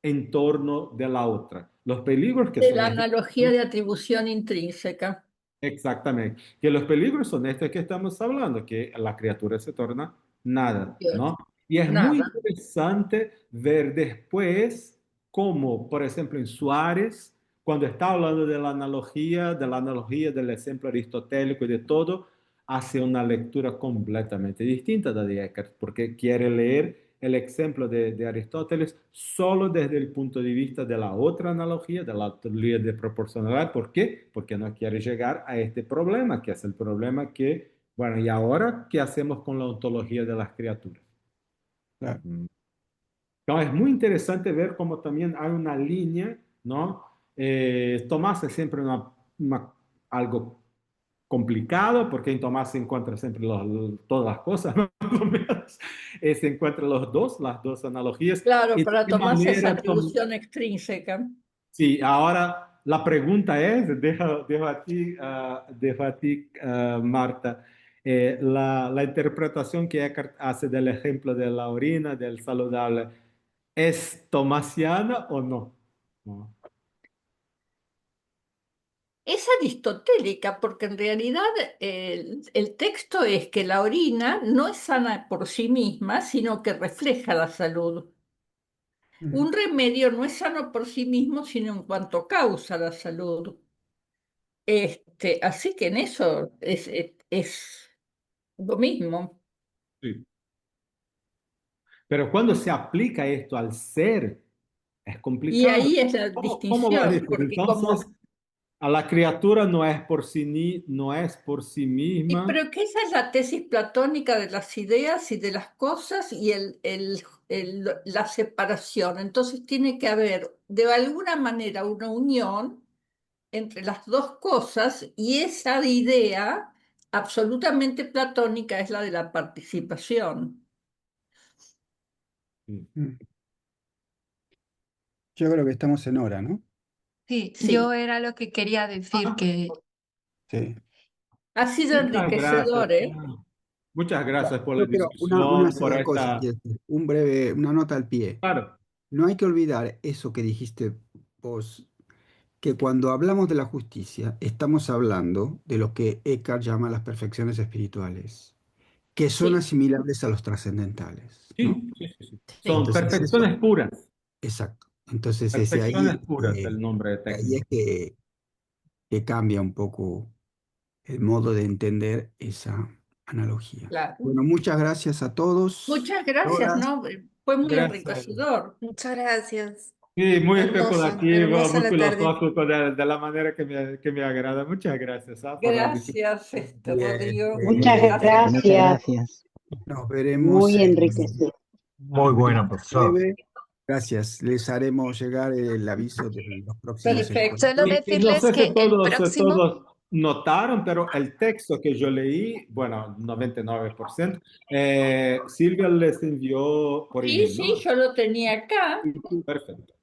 en torno de la otra. Los peligros que De son la estos, analogía de atribución intrínseca. exactamente, que los peligros son estos que estamos hablando, que la criatura se torna nada, Dios, ¿no? Y es muy nada. interesante ver después cómo, por ejemplo, en Suárez, cuando está hablando de la analogía del ejemplo aristotélico y de todo, hace una lectura completamente distinta de Eckhart, porque quiere leer el ejemplo de Aristóteles solo desde el punto de vista de la otra analogía, de la teoría de proporcionalidad. ¿Por qué? Porque no quiere llegar a este problema, que es el problema que, bueno, ¿y ahora qué hacemos con la ontología de las criaturas? Claro. Entonces es muy interesante ver cómo también hay una línea, ¿no? Tomás es siempre algo complicado, porque en Tomás se encuentra siempre todas las cosas, ¿no? Más o menos. Se encuentran las dos analogías. Claro, Y de para qué Tomás es manera, atribución extrínseca. sí, ahora la pregunta es, dejo a ti, Marta, la interpretación que Eckhart hace del ejemplo de la orina, del saludable, ¿es tomasiana o no? No. Es aristotélica porque en realidad el texto es que la orina no es sana por sí misma, sino que refleja la salud. Un remedio no es sano por sí mismo, sino en cuanto causa la salud. Así que en eso es lo mismo. Sí. Pero cuando se aplica esto al ser, es Y complicado. ahí es la ¿Cómo va a distinción, decir? porque Entonces, a la criatura no es por sí, no es por sí misma. pero que esa es la tesis platónica de las ideas y de las cosas y la separación. Entonces tiene que haber de alguna manera una unión entre las dos cosas y esa idea absolutamente platónica es la de la participación. Mm. Yo creo que estamos en hora, ¿no? Sí, Sí, yo era lo que quería decir, que Sí. ha sido Muchas gracias. enriquecedor, ¿eh? Muchas gracias por la No, pero una discusión, por sola cosa, esta... quiero decir, una nota al pie. Claro, No hay que olvidar eso que dijiste vos, que cuando hablamos de la justicia, estamos hablando de lo que Eckhart llama las perfecciones espirituales, que son Sí, asimilables a los trascendentales, ¿no? sí, sí, sí, sí. Son Entonces eso, perfecciones puras, exacto. Entonces ese perfecciones ahí, puras el nombre ahí es técnico. que cambia un poco el modo de entender esa analogía. claro. Bueno, muchas gracias a todos. Muchas gracias, Todas. ¿no? Fue muy Gracias. enriquecedor. Muchas gracias. Sí, muy Hermoso, especulativo, hermosa muy la tarde. filosófico de la manera que me agrada. Muchas gracias, por la discusión. Gracias, Bien, Rodrigo. Muchas Gracias. muchas gracias. nos veremos Muy enriquecedor. Muy bueno, profesor. breve. Gracias. Les haremos llegar el aviso de los próximos Perfecto. encuentros. solo Y no decirles sé si que el próximo, todos notaron, pero el texto que yo leí, bueno, 99%, Silvia les envió por Sí, email, sí, ¿no? yo lo tenía acá. Perfecto.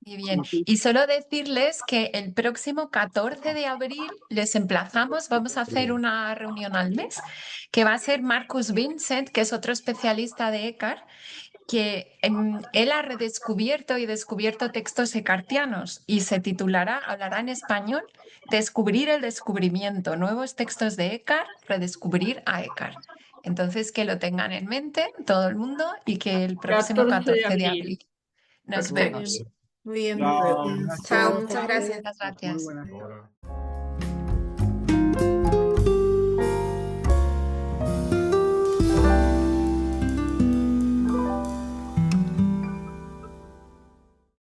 muy bien, y solo decirles que el próximo 14 de abril les emplazamos, vamos a hacer una reunión al mes, que va a ser Marcus Vincent, que es otro especialista de Eckhart, que él ha redescubierto y descubierto textos eckartianos y se titulará, hablará en español, Descubrir el descubrimiento, nuevos textos de Eckhart, redescubrir a Eckhart. Entonces, que lo tengan en mente todo el mundo y que el próximo 14 de 14 de abril. abril nos Muy Perfecto. vemos. bien, muy bien. Chao. Chao, Gracias. muchas gracias. Muchas Muy gracias. buenas. Ahora.